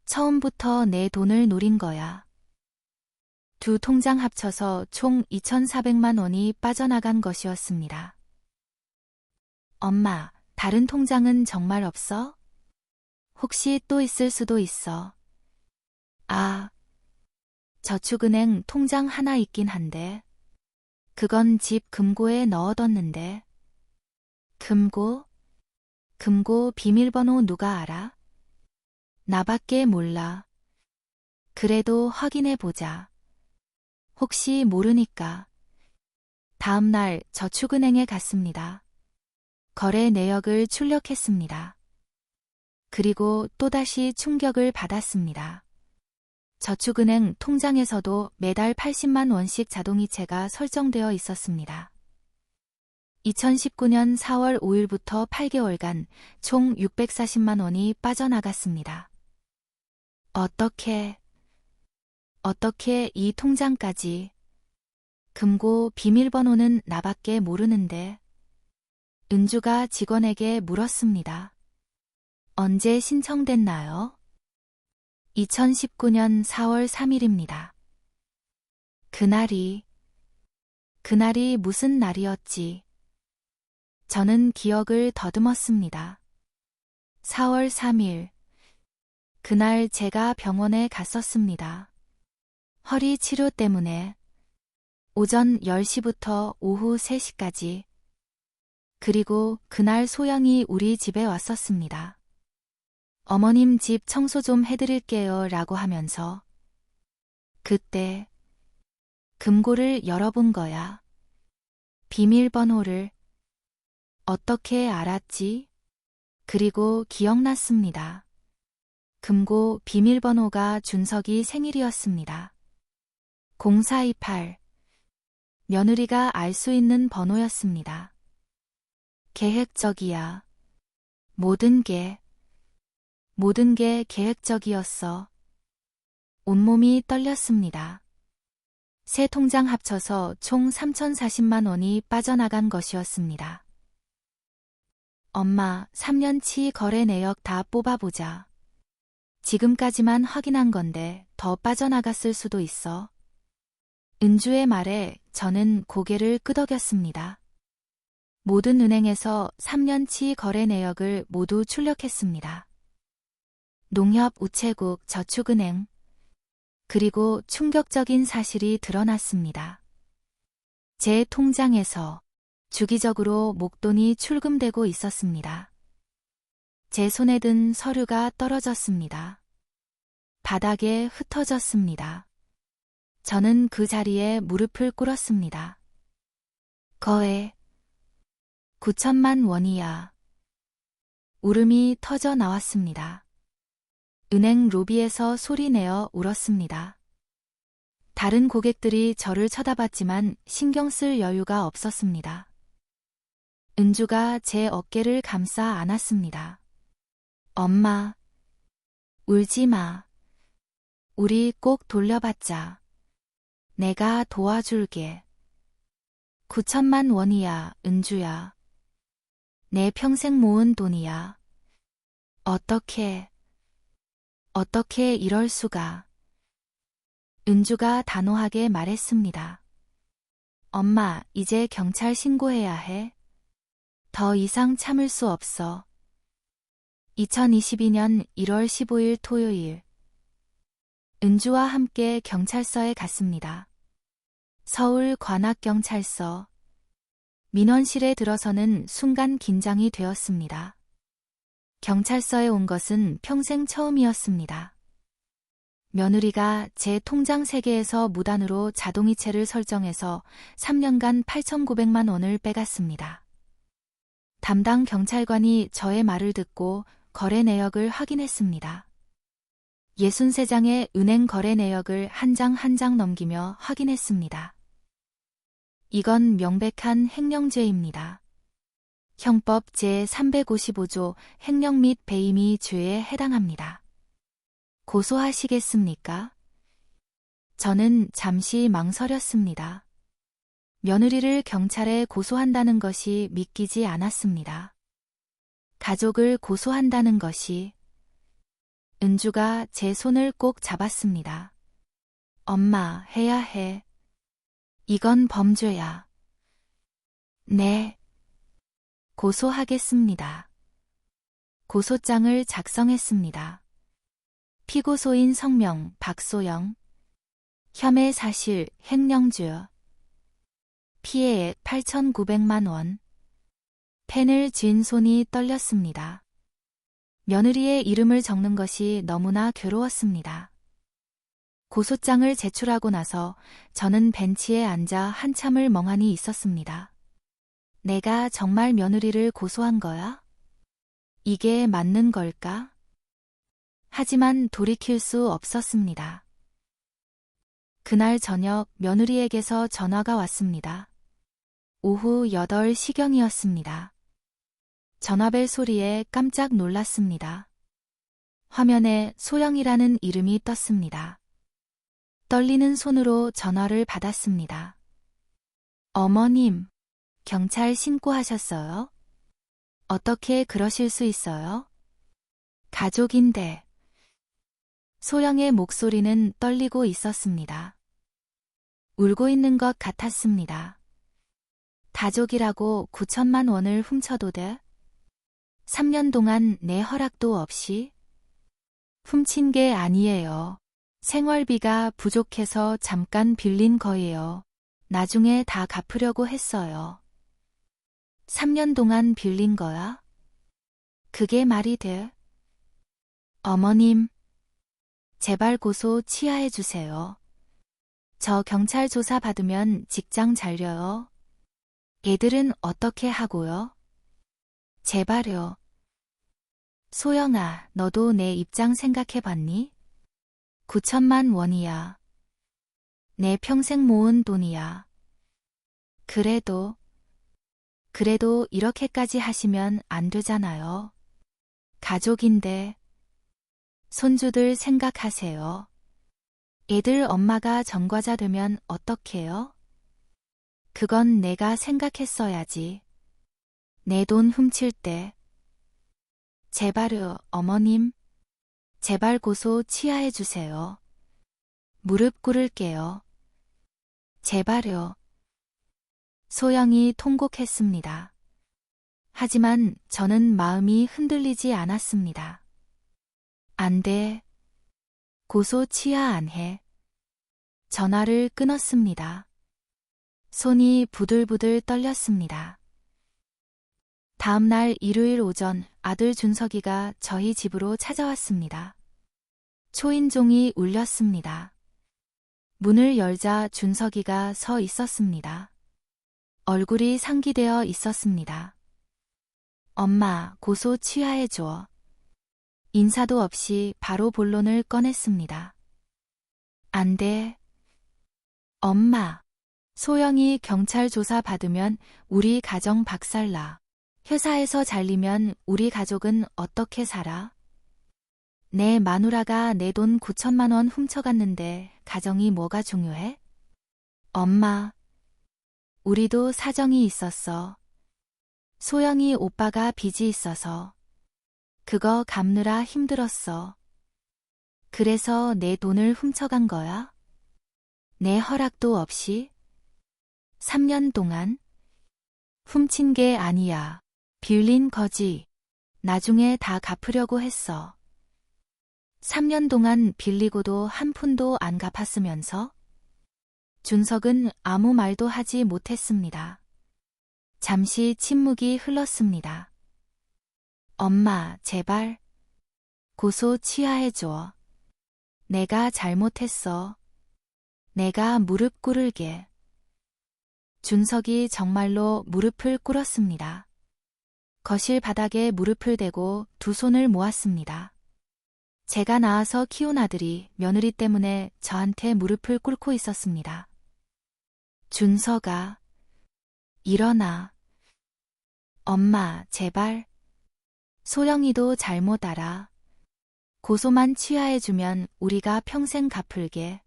처음부터 내 돈을 노린 거야. 두 통장 합쳐서 총 2,400만 원이 빠져나간 것이었습니다. 엄마, 다른 통장은 정말 없어? 혹시 또 있을 수도 있어. 아, 저축은행 통장 하나 있긴 한데. 그건 집 금고에 넣어뒀는데. 금고 비밀번호 누가 알아? 나밖에 몰라. 그래도 확인해보자. 혹시 모르니까. 다음 날 저축은행에 갔습니다. 거래 내역을 출력했습니다. 그리고 또다시 충격을 받았습니다. 저축은행 통장에서도 매달 80만 원씩 자동이체가 설정되어 있었습니다. 2019년 4월 5일부터 8개월간 총 640만 원이 빠져나갔습니다. 어떻게 이 통장까지? 금고 비밀번호는 나밖에 모르는데. 은주가 직원에게 물었습니다. 언제 신청됐나요? 2019년 4월 3일입니다. 그날이 무슨 날이었지? 저는 기억을 더듬었습니다. 4월 3일. 그날 제가 병원에 갔었습니다. 허리 치료 때문에. 오전 10시부터 오후 3시까지. 그리고 그날 소영이 우리 집에 왔었습니다. 어머님 집 청소 좀 해드릴게요 라고 하면서. 그때 금고를 열어본 거야. 비밀번호를. 어떻게 알았지? 그리고 기억났습니다. 금고 비밀번호가 준석이 생일이었습니다. 0428. 며느리가 알 수 있는 번호였습니다. 계획적이야. 모든 게 계획적이었어. 온몸이 떨렸습니다. 세 통장 합쳐서 총 3,040만 원이 빠져나간 것이었습니다. 엄마, 3년치 거래 내역 다 뽑아보자. 지금까지만 확인한 건데 더 빠져나갔을 수도 있어. 은주의 말에 저는 고개를 끄덕였습니다. 모든 은행에서 3년치 거래 내역을 모두 출력했습니다. 농협, 우체국, 저축은행. 그리고 충격적인 사실이 드러났습니다. 제 통장에서 주기적으로 목돈이 출금되고 있었습니다. 제 손에 든 서류가 떨어졌습니다. 바닥에 흩어졌습니다. 저는 그 자리에 무릎을 꿇었습니다. 거의 9천만 원이야. 울음이 터져 나왔습니다. 은행 로비에서 소리내어 울었습니다. 다른 고객들이 저를 쳐다봤지만 신경 쓸 여유가 없었습니다. 은주가 제 어깨를 감싸 안았습니다. 엄마, 울지 마. 우리 꼭 돌려받자. 내가 도와줄게. 9천만 원이야, 은주야. 내 평생 모은 돈이야. 어떻게 이럴 수가. 은주가 단호하게 말했습니다. 엄마, 이제 경찰 신고해야 해. 더 이상 참을 수 없어. 2022년 1월 15일 토요일. 은주와 함께 경찰서에 갔습니다. 서울 관악경찰서. 민원실에 들어서는 순간 긴장이 되었습니다. 경찰서에 온 것은 평생 처음이었습니다. 며느리가 제 통장 3개에서 무단으로 자동이체를 설정해서 3년간 8,900만 원을 빼갔습니다. 담당 경찰관이 저의 말을 듣고 거래 내역을 확인했습니다. 63장의 은행 거래 내역을 한 장 한 장 넘기며 확인했습니다. 이건 명백한 횡령죄입니다. 형법 제355조 횡령 및 배임이 죄에 해당합니다. 고소하시겠습니까? 저는 잠시 망설였습니다. 며느리를 경찰에 고소한다는 것이 믿기지 않았습니다. 가족을 고소한다는 것이. 은주가 제 손을 꼭 잡았습니다. 엄마, 해야 해. 이건 범죄야. 네. 고소하겠습니다. 고소장을 작성했습니다. 피고소인 성명 박소영. 혐의 사실 횡령죄. 피해액 8,900만 원. 펜을 쥔 손이 떨렸습니다. 며느리의 이름을 적는 것이 너무나 괴로웠습니다. 고소장을 제출하고 나서 저는 벤치에 앉아 한참을 멍하니 있었습니다. 내가 정말 며느리를 고소한 거야? 이게 맞는 걸까? 하지만 돌이킬 수 없었습니다. 그날 저녁 며느리에게서 전화가 왔습니다. 오후 8시경이었습니다. 전화벨 소리에 깜짝 놀랐습니다. 화면에 소영이라는 이름이 떴습니다. 떨리는 손으로 전화를 받았습니다. 어머님, 경찰 신고하셨어요? 어떻게 그러실 수 있어요? 가족인데. 소영의 목소리는 떨리고 있었습니다. 울고 있는 것 같았습니다. 가족이라고 9천만 원을 훔쳐도 돼? 3년 동안 내 허락도 없이? 훔친 게 아니에요. 생활비가 부족해서 잠깐 빌린 거예요. 나중에 다 갚으려고 했어요. 3년 동안 빌린 거야? 그게 말이 돼? 어머님, 제발 고소 취하해 주세요. 저 경찰 조사 받으면 직장 잘려요. 애들은 어떻게 하고요? 제발요. 소영아, 너도 내 입장 생각해 봤니? 9천만 원이야. 내 평생 모은 돈이야. 그래도 이렇게까지 하시면 안 되잖아요. 가족인데. 손주들 생각하세요. 애들 엄마가 전과자 되면 어떡해요? 그건 내가 생각했어야지. 내 돈 훔칠 때. 제발요, 어머님. 제발 고소 취하해 주세요. 무릎 꿇을게요. 제발요. 소영이 통곡했습니다. 하지만 저는 마음이 흔들리지 않았습니다. 안 돼. 고소 취하 안 해. 전화를 끊었습니다. 손이 부들부들 떨렸습니다. 다음 날 일요일 오전 아들 준석이가 저희 집으로 찾아왔습니다. 초인종이 울렸습니다. 문을 열자 준석이가 서 있었습니다. 얼굴이 상기되어 있었습니다. 엄마, 고소 취하해줘. 인사도 없이 바로 본론을 꺼냈습니다. 안 돼. 엄마, 소영이 경찰 조사 받으면 우리 가정 박살나. 회사에서 잘리면 우리 가족은 어떻게 살아? 내 마누라가 내 돈 9천만 원 훔쳐갔는데 가정이 뭐가 중요해? 엄마, 우리도 사정이 있었어. 소영이 오빠가 빚이 있어서. 그거 갚느라 힘들었어. 그래서 내 돈을 훔쳐간 거야? 내 허락도 없이? 3년 동안? 훔친 게 아니야. 빌린 거지. 나중에 다 갚으려고 했어. 3년 동안 빌리고도 한 푼도 안 갚았으면서? 준석은 아무 말도 하지 못했습니다. 잠시 침묵이 흘렀습니다. 엄마, 제발. 고소 취하해줘. 내가 잘못했어. 내가 무릎 꿇을게. 준석이 정말로 무릎을 꿇었습니다. 거실 바닥에 무릎을 대고 두 손을 모았습니다. 제가 낳아서 키운 아들이 며느리 때문에 저한테 무릎을 꿇고 있었습니다. 준석아, 일어나. 엄마, 제발. 소영이도 잘못 알아. 고소만 취하해주면 우리가 평생 갚을게.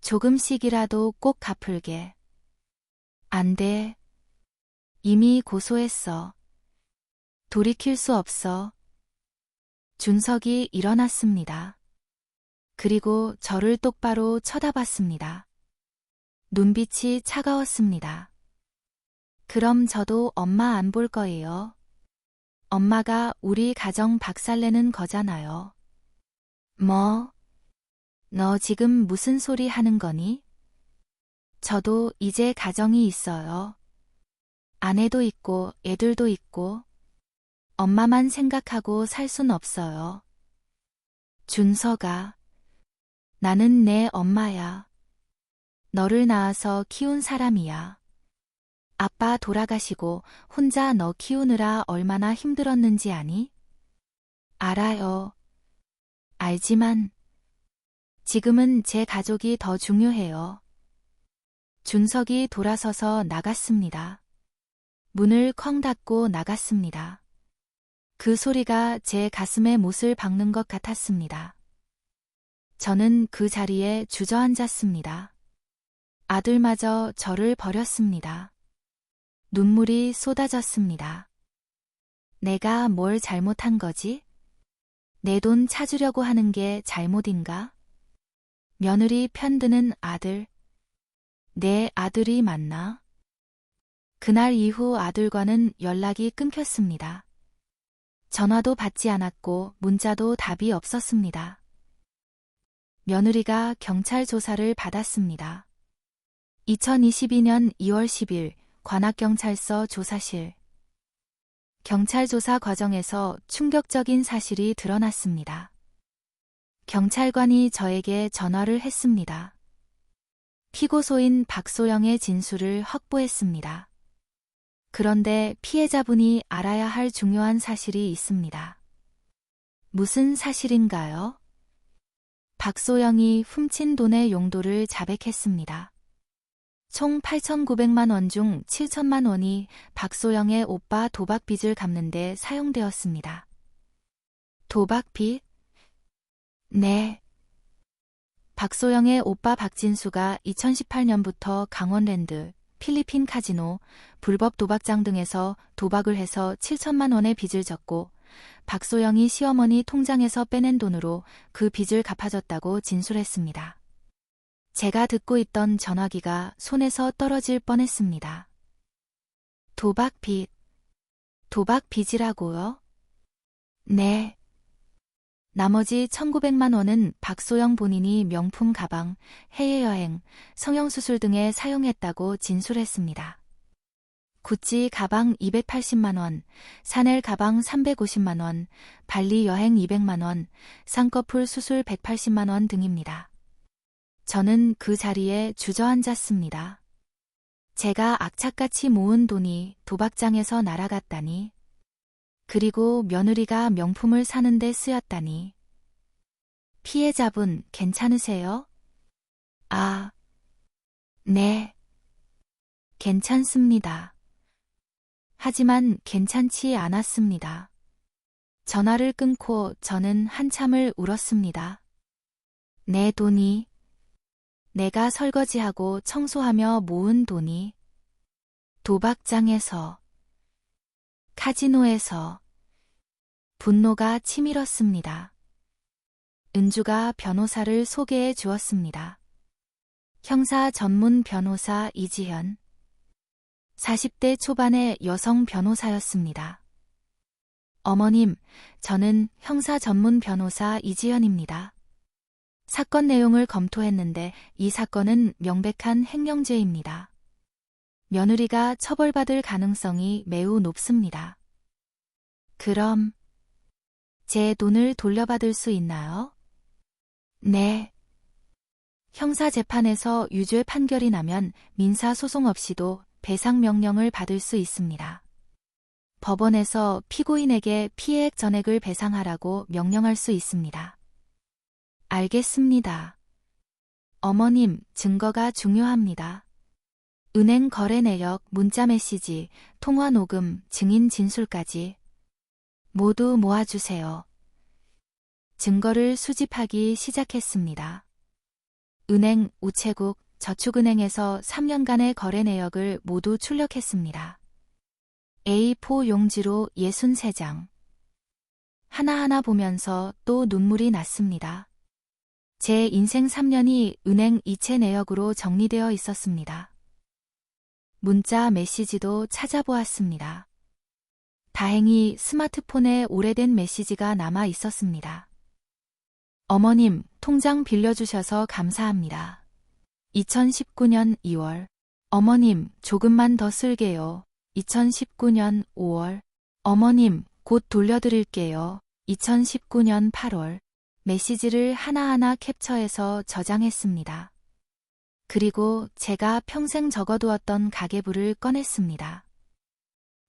조금씩이라도 꼭 갚을게. 안 돼. 이미 고소했어. 돌이킬 수 없어. 준석이 일어났습니다. 그리고 저를 똑바로 쳐다봤습니다. 눈빛이 차가웠습니다. 그럼 저도 엄마 안 볼 거예요. 엄마가 우리 가정 박살내는 거잖아요. 뭐? 너 지금 무슨 소리 하는 거니? 저도 이제 가정이 있어요. 아내도 있고 애들도 있고 엄마만 생각하고 살 순 없어요. 준석아, 나는 내 엄마야. 너를 낳아서 키운 사람이야. 아빠 돌아가시고 혼자 너 키우느라 얼마나 힘들었는지 아니? 알아요. 알지만 지금은 제 가족이 더 중요해요. 준석이 돌아서서 나갔습니다. 문을 쾅 닫고 나갔습니다. 그 소리가 제 가슴에 못을 박는 것 같았습니다. 저는 그 자리에 주저앉았습니다. 아들마저 저를 버렸습니다. 눈물이 쏟아졌습니다. 내가 뭘 잘못한 거지? 내 돈 찾으려고 하는 게 잘못인가? 며느리 편드는 아들. 내 아들이 맞나? 그날 이후 아들과는 연락이 끊겼습니다. 전화도 받지 않았고 문자도 답이 없었습니다. 며느리가 경찰 조사를 받았습니다. 2022년 2월 10일 관악경찰서 조사실. 경찰 조사 과정에서 충격적인 사실이 드러났습니다. 경찰관이 저에게 전화를 했습니다. 피고소인 박소영의 진술을 확보했습니다. 그런데 피해자분이 알아야 할 중요한 사실이 있습니다. 무슨 사실인가요? 박소영이 훔친 돈의 용도를 자백했습니다. 총 8,900만 원 중 7천만 원이 박소영의 오빠 도박 빚을 갚는 데 사용되었습니다. 도박 빚? 네. 박소영의 오빠 박진수가 2018년부터 강원랜드, 필리핀 카지노, 불법 도박장 등에서 도박을 해서 7천만 원의 빚을 졌고 박소영이 시어머니 통장에서 빼낸 돈으로 그 빚을 갚아줬다고 진술했습니다. 제가 듣고 있던 전화기가 손에서 떨어질 뻔했습니다. 도박 빚. 도박 빚이라고요? 네. 나머지 1,900만 원은 박소영 본인이 명품 가방, 해외여행, 성형수술 등에 사용했다고 진술했습니다. 구찌 가방 280만 원, 샤넬 가방 350만 원, 발리 여행 200만 원, 쌍꺼풀 수술 180만 원 등입니다. 저는 그 자리에 주저앉았습니다. 제가 악착같이 모은 돈이 도박장에서 날아갔다니. 그리고 며느리가 명품을 사는데 쓰였다니. 피해자분 괜찮으세요? 아, 네. 괜찮습니다. 하지만 괜찮지 않았습니다. 전화를 끊고 저는 한참을 울었습니다. 내 돈이, 내가 설거지하고 청소하며 모은 돈이, 도박장에서, 카지노에서 분노가 치밀었습니다. 은주가 변호사를 소개해 주었습니다. 형사 전문 변호사 이지현. 40대 초반의 여성 변호사였습니다. 어머님, 저는 형사 전문 변호사 이지현입니다. 사건 내용을 검토했는데 이 사건은 명백한 횡령죄입니다. 며느리가 처벌받을 가능성이 매우 높습니다. 그럼 제 돈을 돌려받을 수 있나요? 네. 형사재판에서 유죄 판결이 나면 민사소송 없이도 배상 명령을 받을 수 있습니다. 법원에서 피고인에게 피해액 전액을 배상하라고 명령할 수 있습니다. 알겠습니다. 어머님, 증거가 중요합니다. 은행 거래 내역, 문자 메시지, 통화 녹음, 증인 진술까지 모두 모아주세요. 증거를 수집하기 시작했습니다. 은행, 우체국, 저축은행에서 3년간의 거래 내역을 모두 출력했습니다. A4 용지로 63장. 하나하나 보면서 또 눈물이 났습니다. 제 인생 3년이 은행 이체 내역으로 정리되어 있었습니다. 문자 메시지도 찾아보았습니다. 다행히 스마트폰에 오래된 메시지가 남아 있었습니다. 어머님, 통장 빌려주셔서 감사합니다. 2019년 2월. 어머님, 조금만 더 쓸게요. 2019년 5월. 어머님, 곧 돌려드릴게요. 2019년 8월. 메시지를 하나하나 캡처해서 저장했습니다. 그리고 제가 평생 적어두었던 가계부를 꺼냈습니다.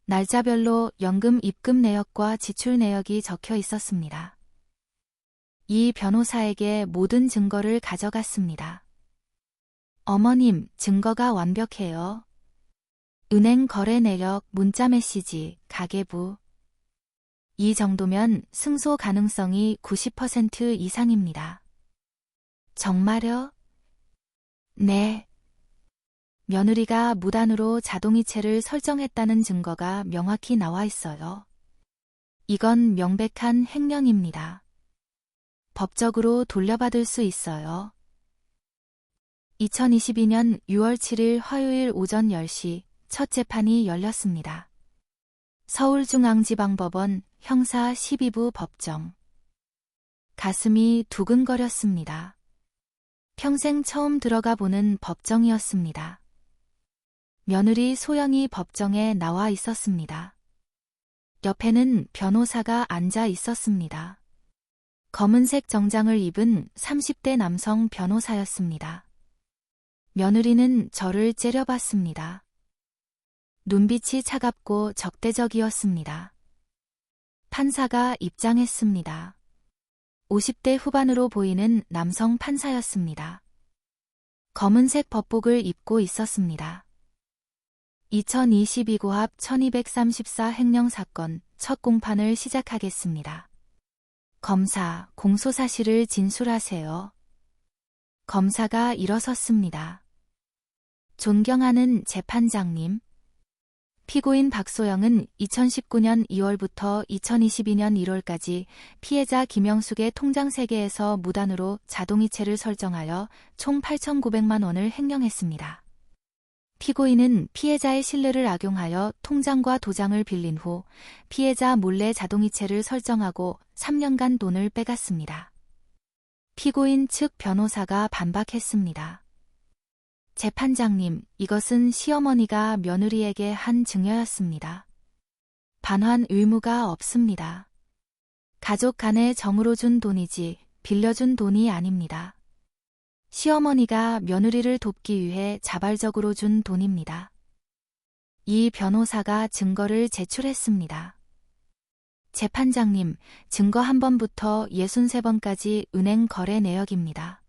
날짜별로 연금 입금 내역과 지출 내역이 적혀 있었습니다. 이 변호사에게 모든 증거를 가져갔습니다. 어머님, 증거가 완벽해요. 은행 거래 내역, 문자 메시지, 가계부. 이 정도면 승소 가능성이 90% 이상입니다. 정말요? 네. 며느리가 무단으로 자동이체를 설정했다는 증거가 명확히 나와 있어요. 이건 명백한 횡령입니다. 법적으로 돌려받을 수 있어요. 2022년 6월 7일 화요일 오전 10시 첫 재판이 열렸습니다. 서울중앙지방법원 형사 12부 법정. 가슴이 두근거렸습니다. 평생 처음 들어가 보는 법정이었습니다. 며느리 소영이 법정에 나와 있었습니다. 옆에는 변호사가 앉아 있었습니다. 검은색 정장을 입은 30대 남성 변호사였습니다. 며느리는 저를 째려봤습니다. 눈빛이 차갑고 적대적이었습니다. 판사가 입장했습니다. 50대 후반으로 보이는 남성 판사였습니다. 검은색 법복을 입고 있었습니다. 2022고합 1234 횡령사건 첫 공판을 시작하겠습니다. 검사, 공소사실을 진술하세요. 검사가 일어섰습니다. 존경하는 재판장님. 피고인 박소영은 2019년 2월부터 2022년 1월까지 피해자 김영숙의 통장 3개에서 무단으로 자동이체를 설정하여 총 8,900만 원을 횡령했습니다. 피고인은 피해자의 신뢰를 악용하여 통장과 도장을 빌린 후 피해자 몰래 자동이체를 설정하고 3년간 돈을 빼갔습니다. 피고인 측 변호사가 반박했습니다. 재판장님, 이것은 시어머니가 며느리에게 한 증여였습니다. 반환 의무가 없습니다. 가족 간의 정으로 준 돈이지 빌려준 돈이 아닙니다. 시어머니가 며느리를 돕기 위해 자발적으로 준 돈입니다. 이 변호사가 증거를 제출했습니다. 재판장님, 증거 1번부터 63번까지 은행 거래 내역입니다.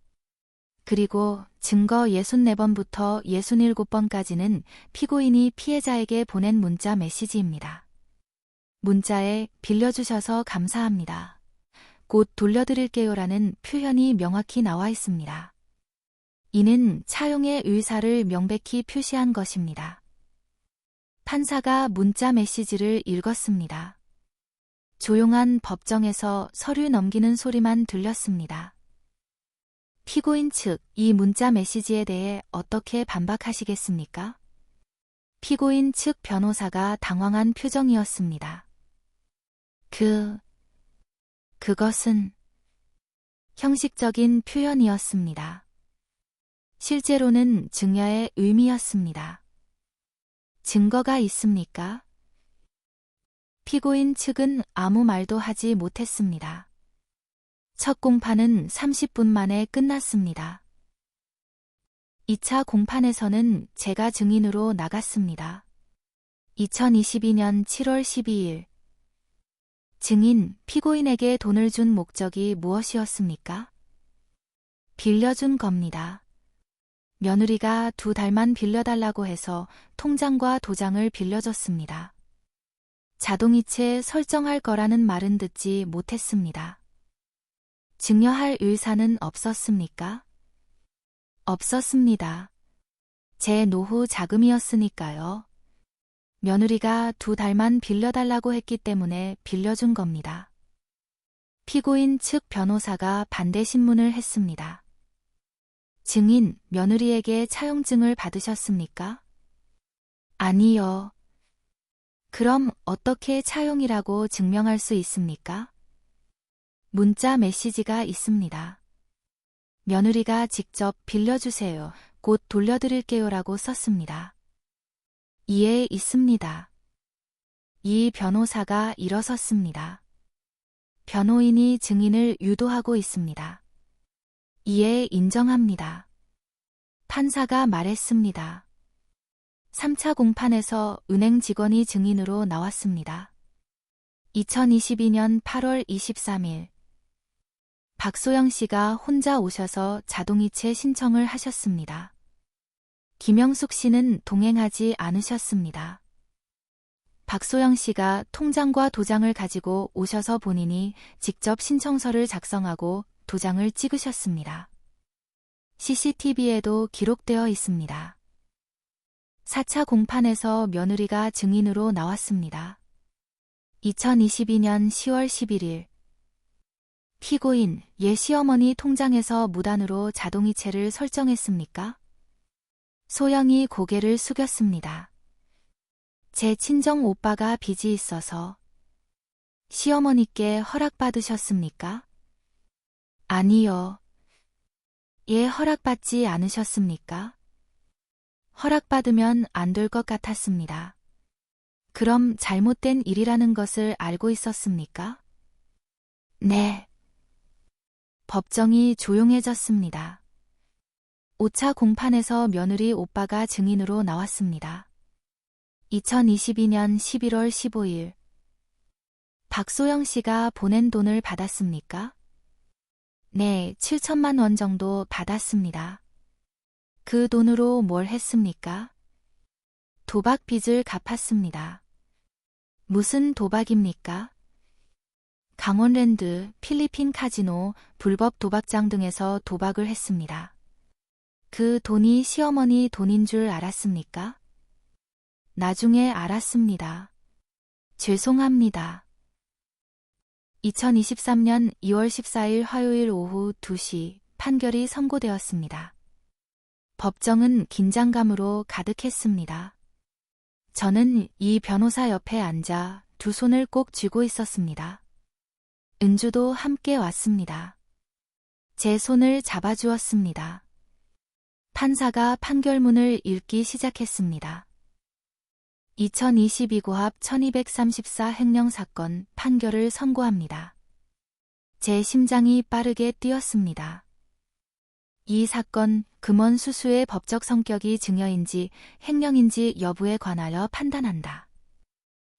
그리고 증거 64번부터 67번까지는 피고인이 피해자에게 보낸 문자 메시지입니다. 문자에 빌려주셔서 감사합니다. 곧 돌려드릴게요라는 표현이 명확히 나와 있습니다. 이는 차용의 의사를 명백히 표시한 것입니다. 판사가 문자 메시지를 읽었습니다. 조용한 법정에서 서류 넘기는 소리만 들렸습니다. 피고인 측, 이 문자 메시지에 대해 어떻게 반박하시겠습니까? 피고인 측 변호사가 당황한 표정이었습니다. 그것은 형식적인 표현이었습니다. 실제로는 증여의 의미였습니다. 증거가 있습니까? 피고인 측은 아무 말도 하지 못했습니다. 첫 공판은 30분 만에 끝났습니다. 2차 공판에서는 제가 증인으로 나갔습니다. 2022년 7월 12일. 증인, 피고인에게 돈을 준 목적이 무엇이었습니까? 빌려준 겁니다. 며느리가 2달만 빌려달라고 해서 통장과 도장을 빌려줬습니다. 자동이체 설정할 거라는 말은 듣지 못했습니다. 증여할 의사는 없었습니까? 없었습니다. 제 노후 자금이었으니까요. 며느리가 2달만 빌려달라고 했기 때문에 빌려준 겁니다. 피고인 측 변호사가 반대 신문을 했습니다. 증인, 며느리에게 차용증을 받으셨습니까? 아니요. 그럼 어떻게 차용이라고 증명할 수 있습니까? 문자 메시지가 있습니다. 며느리가 직접 빌려주세요. 곧 돌려드릴게요라고 썼습니다. 이해 있습니다. 이 변호사가 일어섰습니다. 변호인이 증인을 유도하고 있습니다. 이해 인정합니다. 판사가 말했습니다. 3차 공판에서 은행 직원이 증인으로 나왔습니다. 2022년 8월 23일. 박소영 씨가 혼자 오셔서 자동이체 신청을 하셨습니다. 김영숙 씨는 동행하지 않으셨습니다. 박소영 씨가 통장과 도장을 가지고 오셔서 본인이 직접 신청서를 작성하고 도장을 찍으셨습니다. CCTV에도 기록되어 있습니다. 4차 공판에서 며느리가 증인으로 나왔습니다. 2022년 10월 11일. 피고인, 예 시어머니 통장에서 무단으로 자동이체를 설정했습니까? 소영이 고개를 숙였습니다. 제 친정 오빠가 빚이 있어서. 시어머니께 허락받으셨습니까? 아니요. 예, 허락받지 않으셨습니까? 허락받으면 안 될 것 같았습니다. 그럼 잘못된 일이라는 것을 알고 있었습니까? 네. 법정이 조용해졌습니다. 5차 공판에서 며느리 오빠가 증인으로 나왔습니다. 2022년 11월 15일. 박소영 씨가 보낸 돈을 받았습니까? 네, 7천만 원 정도 받았습니다. 그 돈으로 뭘 했습니까? 도박 빚을 갚았습니다. 무슨 도박입니까? 강원랜드, 필리핀 카지노, 불법 도박장 등에서 도박을 했습니다. 그 돈이 시어머니 돈인 줄 알았습니까? 나중에 알았습니다. 죄송합니다. 2023년 2월 14일 화요일 오후 2시 판결이 선고되었습니다. 법정은 긴장감으로 가득했습니다. 저는 이 변호사 옆에 앉아 두 손을 꼭 쥐고 있었습니다. 은주도 함께 왔습니다. 제 손을 잡아주었습니다. 판사가 판결문을 읽기 시작했습니다. 2022고합 1234 횡령사건 판결을 선고합니다. 제 심장이 빠르게 뛰었습니다. 이 사건 금원 수수의 법적 성격이 증여인지 횡령인지 여부에 관하여 판단한다.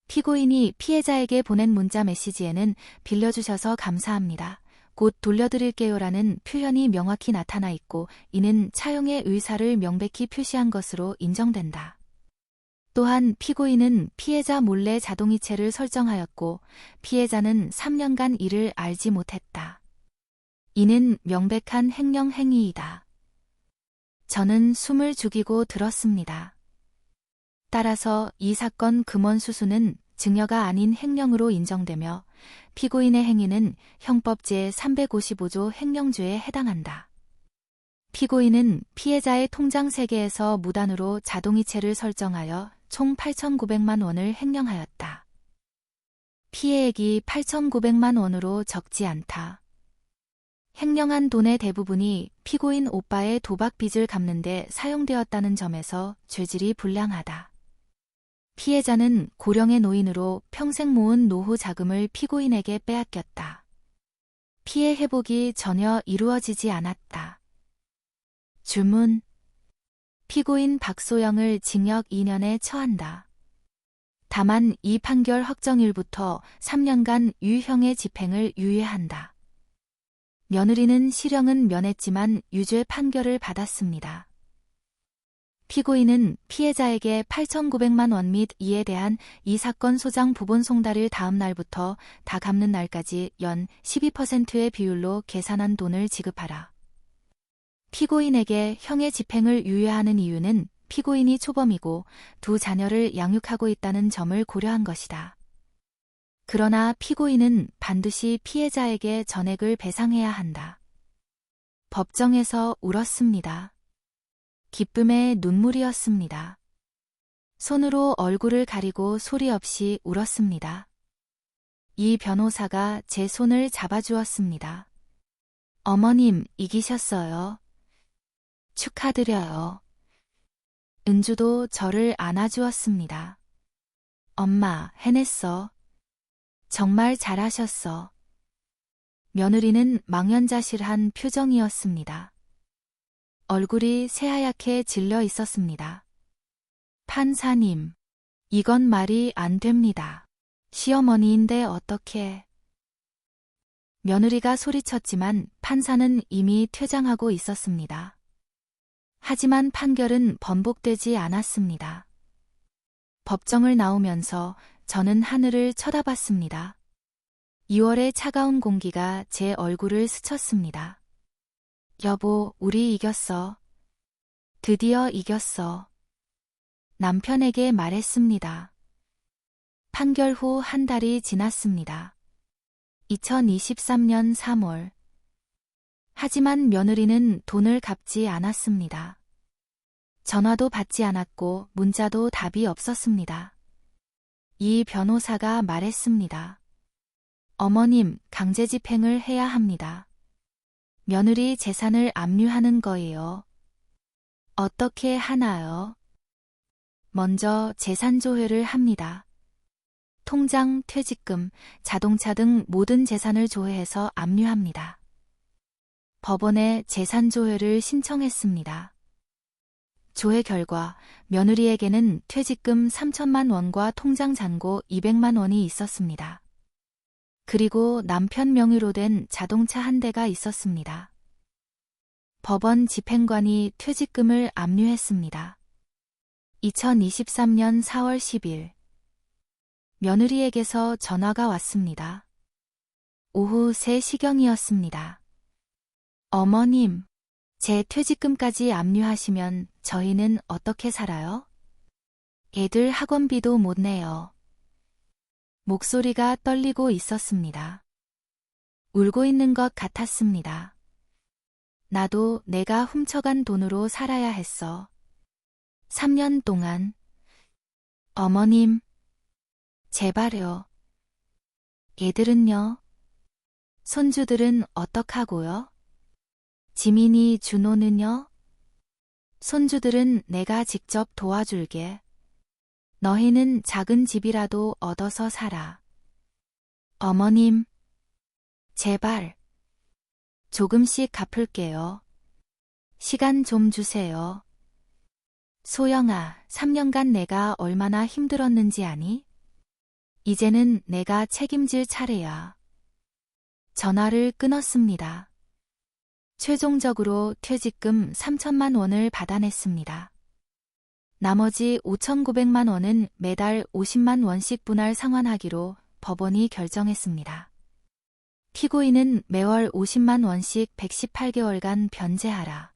피고인이 피해자에게 보낸 문자 메시지에는 빌려주셔서 감사합니다. 곧 돌려드릴게요라는 표현이 명확히 나타나 있고 이는 차용의 의사를 명백히 표시한 것으로 인정된다. 또한 피고인은 피해자 몰래 자동이체를 설정하였고 피해자는 3년간 이를 알지 못했다. 이는 명백한 횡령 행위이다. 저는 숨을 죽이고 들었습니다. 따라서 이 사건 금원 수수는 증여가 아닌 횡령으로 인정되며 피고인의 행위는 형법 제355조 횡령죄에 해당한다. 피고인은 피해자의 통장 세계에서 무단으로 자동이체를 설정하여 총 8,900만 원을 횡령하였다. 피해액이 8,900만 원으로 적지 않다. 횡령한 돈의 대부분이 피고인 오빠의 도박 빚을 갚는 데 사용되었다는 점에서 죄질이 불량하다. 피해자는 고령의 노인으로 평생 모은 노후 자금을 피고인에게 빼앗겼다. 피해 회복이 전혀 이루어지지 않았다. 주문. 피고인 박소영을 징역 2년에 처한다. 다만 이 판결 확정일부터 3년간 유형의 집행을 유예한다. 며느리는 실형은 면했지만 유죄 판결을 받았습니다. 피고인은 피해자에게 8,900만 원 및 이에 대한 이 사건 소장 부본 송달일 다음 날부터 다 갚는 날까지 연 12%의 비율로 계산한 돈을 지급하라. 피고인에게 형의 집행을 유예하는 이유는 피고인이 초범이고 두 자녀를 양육하고 있다는 점을 고려한 것이다. 그러나 피고인은 반드시 피해자에게 전액을 배상해야 한다. 법정에서 울었습니다. 기쁨의 눈물이었습니다. 손으로 얼굴을 가리고 소리 없이 울었습니다. 이 변호사가 제 손을 잡아주었습니다. 어머님, 이기셨어요. 축하드려요. 은주도 저를 안아주었습니다. 엄마, 해냈어. 정말 잘하셨어. 며느리는 망연자실한 표정이었습니다. 얼굴이 새하얗게 질려 있었습니다. 판사님, 이건 말이 안 됩니다. 시어머니인데 어떻게... 며느리가 소리쳤지만 판사는 이미 퇴장하고 있었습니다. 하지만 판결은 번복되지 않았습니다. 법정을 나오면서 저는 하늘을 쳐다봤습니다. 2월의 차가운 공기가 제 얼굴을 스쳤습니다. 여보, 우리 이겼어. 드디어 이겼어. 남편에게 말했습니다. 판결 후 한 달이 지났습니다. 2023년 3월. 하지만 며느리는 돈을 갚지 않았습니다. 전화도 받지 않았고 문자도 답이 없었습니다. 이 변호사가 말했습니다. 어머님, 강제집행을 해야 합니다. 며느리 재산을 압류하는 거예요. 어떻게 하나요? 먼저 재산조회를 합니다. 통장, 퇴직금, 자동차 등 모든 재산을 조회해서 압류합니다. 법원에 재산조회를 신청했습니다. 조회 결과 며느리에게는 퇴직금 3천만 원과 통장 잔고 200만 원이 있었습니다. 그리고 남편 명의로 된 자동차 한 대가 있었습니다. 법원 집행관이 퇴직금을 압류했습니다. 2023년 4월 10일. 며느리에게서 전화가 왔습니다. 오후 3시경이었습니다. 어머님, 제 퇴직금까지 압류하시면 저희는 어떻게 살아요? 애들 학원비도 못 내요. 목소리가 떨리고 있었습니다. 울고 있는 것 같았습니다. 나도 내가 훔쳐간 돈으로 살아야 했어. 3년 동안. 어머님, 제발요. 애들은요? 손주들은 어떡하고요? 지민이, 준호는요? 손주들은 내가 직접 도와줄게. 너희는 작은 집이라도 얻어서 살아. 어머님, 제발. 조금씩 갚을게요. 시간 좀 주세요. 소영아, 3년간 내가 얼마나 힘들었는지 아니? 이제는 내가 책임질 차례야. 전화를 끊었습니다. 최종적으로 퇴직금 3천만 원을 받아냈습니다. 나머지 5,900만 원은 매달 50만 원씩 분할 상환하기로 법원이 결정했습니다. 피고인은 매월 50만 원씩 118개월간 변제하라.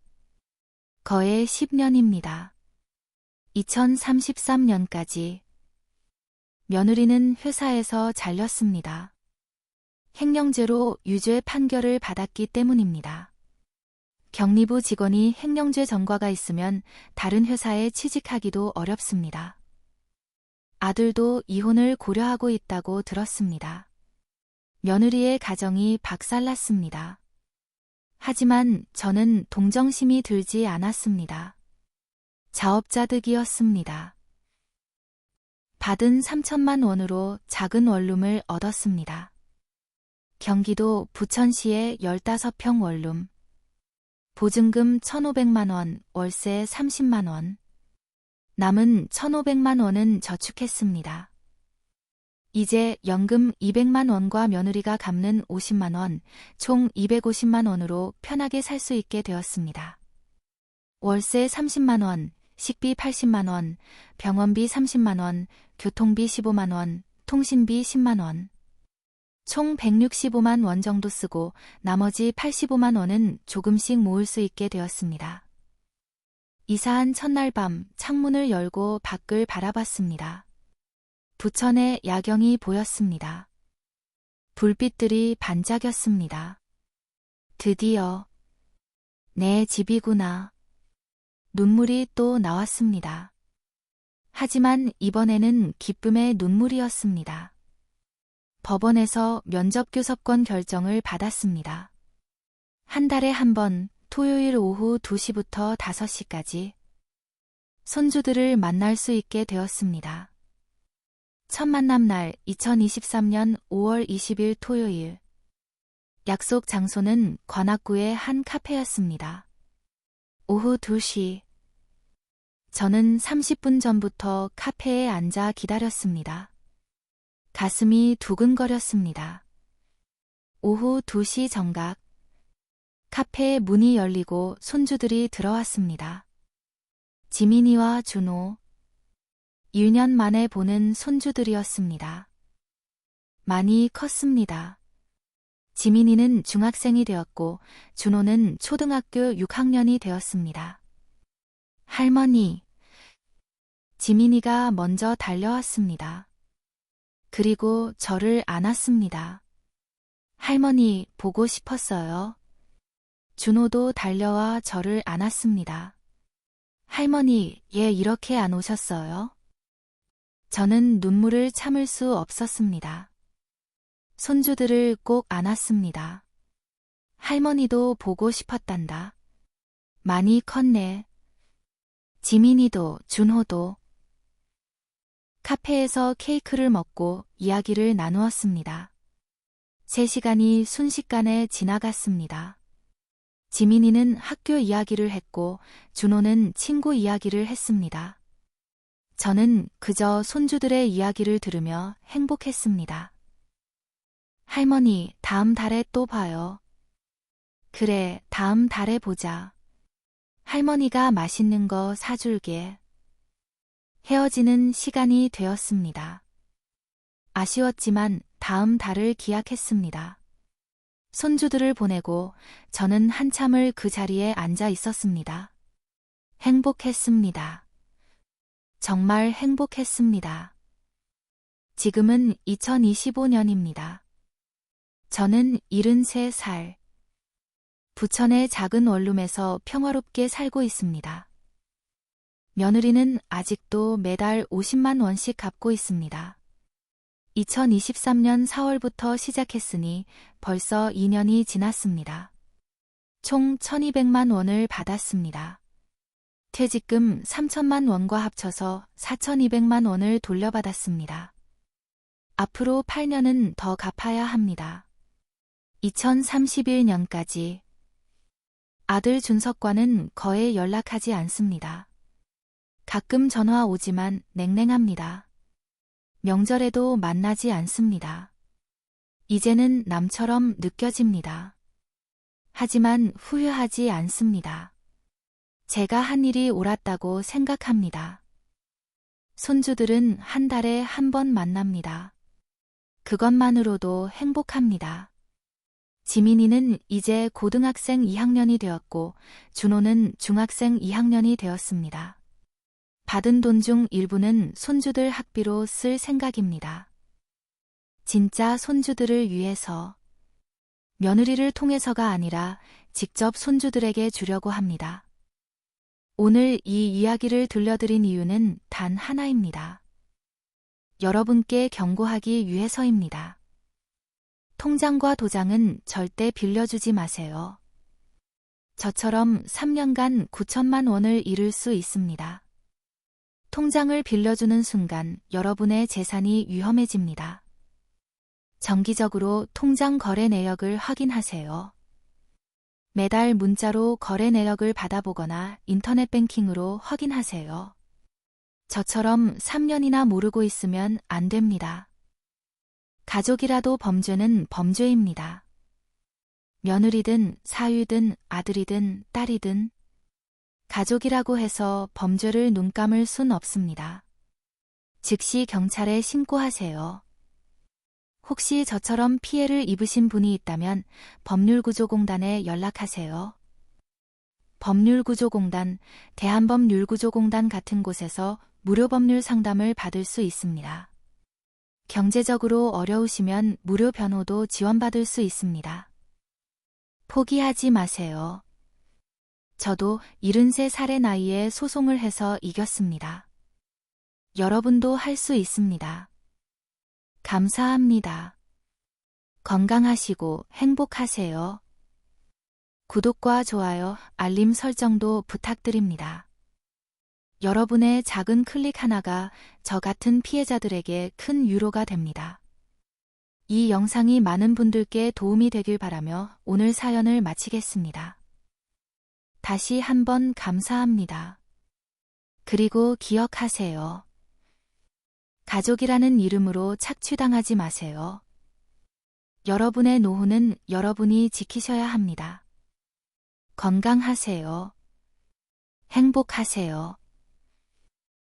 거의 10년입니다. 2033년까지 며느리는 회사에서 잘렸습니다. 횡령죄로 유죄 판결을 받았기 때문입니다. 격리부 직원이 횡령죄 전과가 있으면 다른 회사에 취직하기도 어렵습니다. 아들도 이혼을 고려하고 있다고 들었습니다. 며느리의 가정이 박살났습니다. 하지만 저는 동정심이 들지 않았습니다. 자업자득이었습니다. 받은 3천만 원으로 작은 원룸을 얻었습니다. 경기도 부천시의 15평 원룸. 보증금 1,500만 원, 월세 30만 원. 남은 1,500만 원은 저축했습니다. 이제 연금 200만 원과 며느리가 갚는 50만 원, 총 250만 원으로 편하게 살 수 있게 되었습니다. 월세 30만 원, 식비 80만 원, 병원비 30만 원, 교통비 15만 원, 통신비 10만 원. 총 165만 원 정도 쓰고 나머지 85만 원은 조금씩 모을 수 있게 되었습니다. 이사한 첫날 밤 창문을 열고 밖을 바라봤습니다. 부천의 야경이 보였습니다. 불빛들이 반짝였습니다. 드디어 내 집이구나. 눈물이 또 나왔습니다. 하지만 이번에는 기쁨의 눈물이었습니다. 법원에서 면접교섭권 결정을 받았습니다. 한 달에 한 번 토요일 오후 2시부터 5시까지 손주들을 만날 수 있게 되었습니다. 첫 만남 날 2023년 5월 20일 토요일. 약속 장소는 관악구의 한 카페였습니다. 오후 2시. 저는 30분 전부터 카페에 앉아 기다렸습니다. 가슴이 두근거렸습니다. 오후 2시 정각. 카페의 문이 열리고 손주들이 들어왔습니다. 지민이와 준호. 1년 만에 보는 손주들이었습니다. 많이 컸습니다. 지민이는 중학생이 되었고 준호는 초등학교 6학년이 되었습니다. 할머니. 지민이가 먼저 달려왔습니다. 그리고 저를 안았습니다. 할머니 보고 싶었어요. 준호도 달려와 저를 안았습니다. 할머니, 얘 이렇게 안 오셨어요? 저는 눈물을 참을 수 없었습니다. 손주들을 꼭 안았습니다. 할머니도 보고 싶었단다. 많이 컸네. 지민이도, 준호도. 카페에서 케이크를 먹고 이야기를 나누었습니다. 3시간이 순식간에 지나갔습니다. 지민이는 학교 이야기를 했고 준호는 친구 이야기를 했습니다. 저는 그저 손주들의 이야기를 들으며 행복했습니다. 할머니, 다음 달에 또 봐요. 그래, 다음 달에 보자. 할머니가 맛있는 거 사줄게. 헤어지는 시간이 되었습니다. 아쉬웠지만 다음 달을 기약했습니다. 손주들을 보내고 저는 한참을 그 자리에 앉아 있었습니다. 행복했습니다. 정말 행복했습니다. 지금은 2025년입니다. 저는 73살. 부천의 작은 원룸에서 평화롭게 살고 있습니다. 며느리는 아직도 매달 50만 원씩 갚고 있습니다. 2023년 4월부터 시작했으니 벌써 2년이 지났습니다. 총 1,200만 원을 받았습니다. 퇴직금 3천만 원과 합쳐서 4,200만 원을 돌려받았습니다. 앞으로 8년은 더 갚아야 합니다. 2031년까지. 아들 준석과는 거의 연락하지 않습니다. 가끔 전화 오지만 냉랭합니다. 명절에도 만나지 않습니다. 이제는 남처럼 느껴집니다. 하지만 후회하지 않습니다. 제가 한 일이 옳았다고 생각합니다. 손주들은 한 달에 한 번 만납니다. 그것만으로도 행복합니다. 지민이는 이제 고등학생 2학년이 되었고 준호는 중학생 2학년이 되었습니다. 받은 돈 중 일부는 손주들 학비로 쓸 생각입니다. 진짜 손주들을 위해서 며느리를 통해서가 아니라 직접 손주들에게 주려고 합니다. 오늘 이 이야기를 들려드린 이유는 단 하나입니다. 여러분께 경고하기 위해서입니다. 통장과 도장은 절대 빌려주지 마세요. 저처럼 3년간 9천만 원을 잃을 수 있습니다. 통장을 빌려주는 순간 여러분의 재산이 위험해집니다. 정기적으로 통장 거래 내역을 확인하세요. 매달 문자로 거래 내역을 받아보거나 인터넷 뱅킹으로 확인하세요. 저처럼 3년이나 모르고 있으면 안 됩니다. 가족이라도 범죄는 범죄입니다. 며느리든 사위든 아들이든 딸이든 가족이라고 해서 범죄를 눈 감을 순 없습니다. 즉시 경찰에 신고하세요. 혹시 저처럼 피해를 입으신 분이 있다면 법률구조공단에 연락하세요. 법률구조공단, 대한법률구조공단 같은 곳에서 무료 법률 상담을 받을 수 있습니다. 경제적으로 어려우시면 무료 변호도 지원받을 수 있습니다. 포기하지 마세요. 저도 73살의 나이에 소송을 해서 이겼습니다. 여러분도 할 수 있습니다. 감사합니다. 건강하시고 행복하세요. 구독과 좋아요, 알림 설정도 부탁드립니다. 여러분의 작은 클릭 하나가 저 같은 피해자들에게 큰 위로가 됩니다. 이 영상이 많은 분들께 도움이 되길 바라며 오늘 사연을 마치겠습니다. 다시 한번 감사합니다. 그리고 기억하세요. 가족이라는 이름으로 착취당하지 마세요. 여러분의 노후는 여러분이 지키셔야 합니다. 건강하세요. 행복하세요.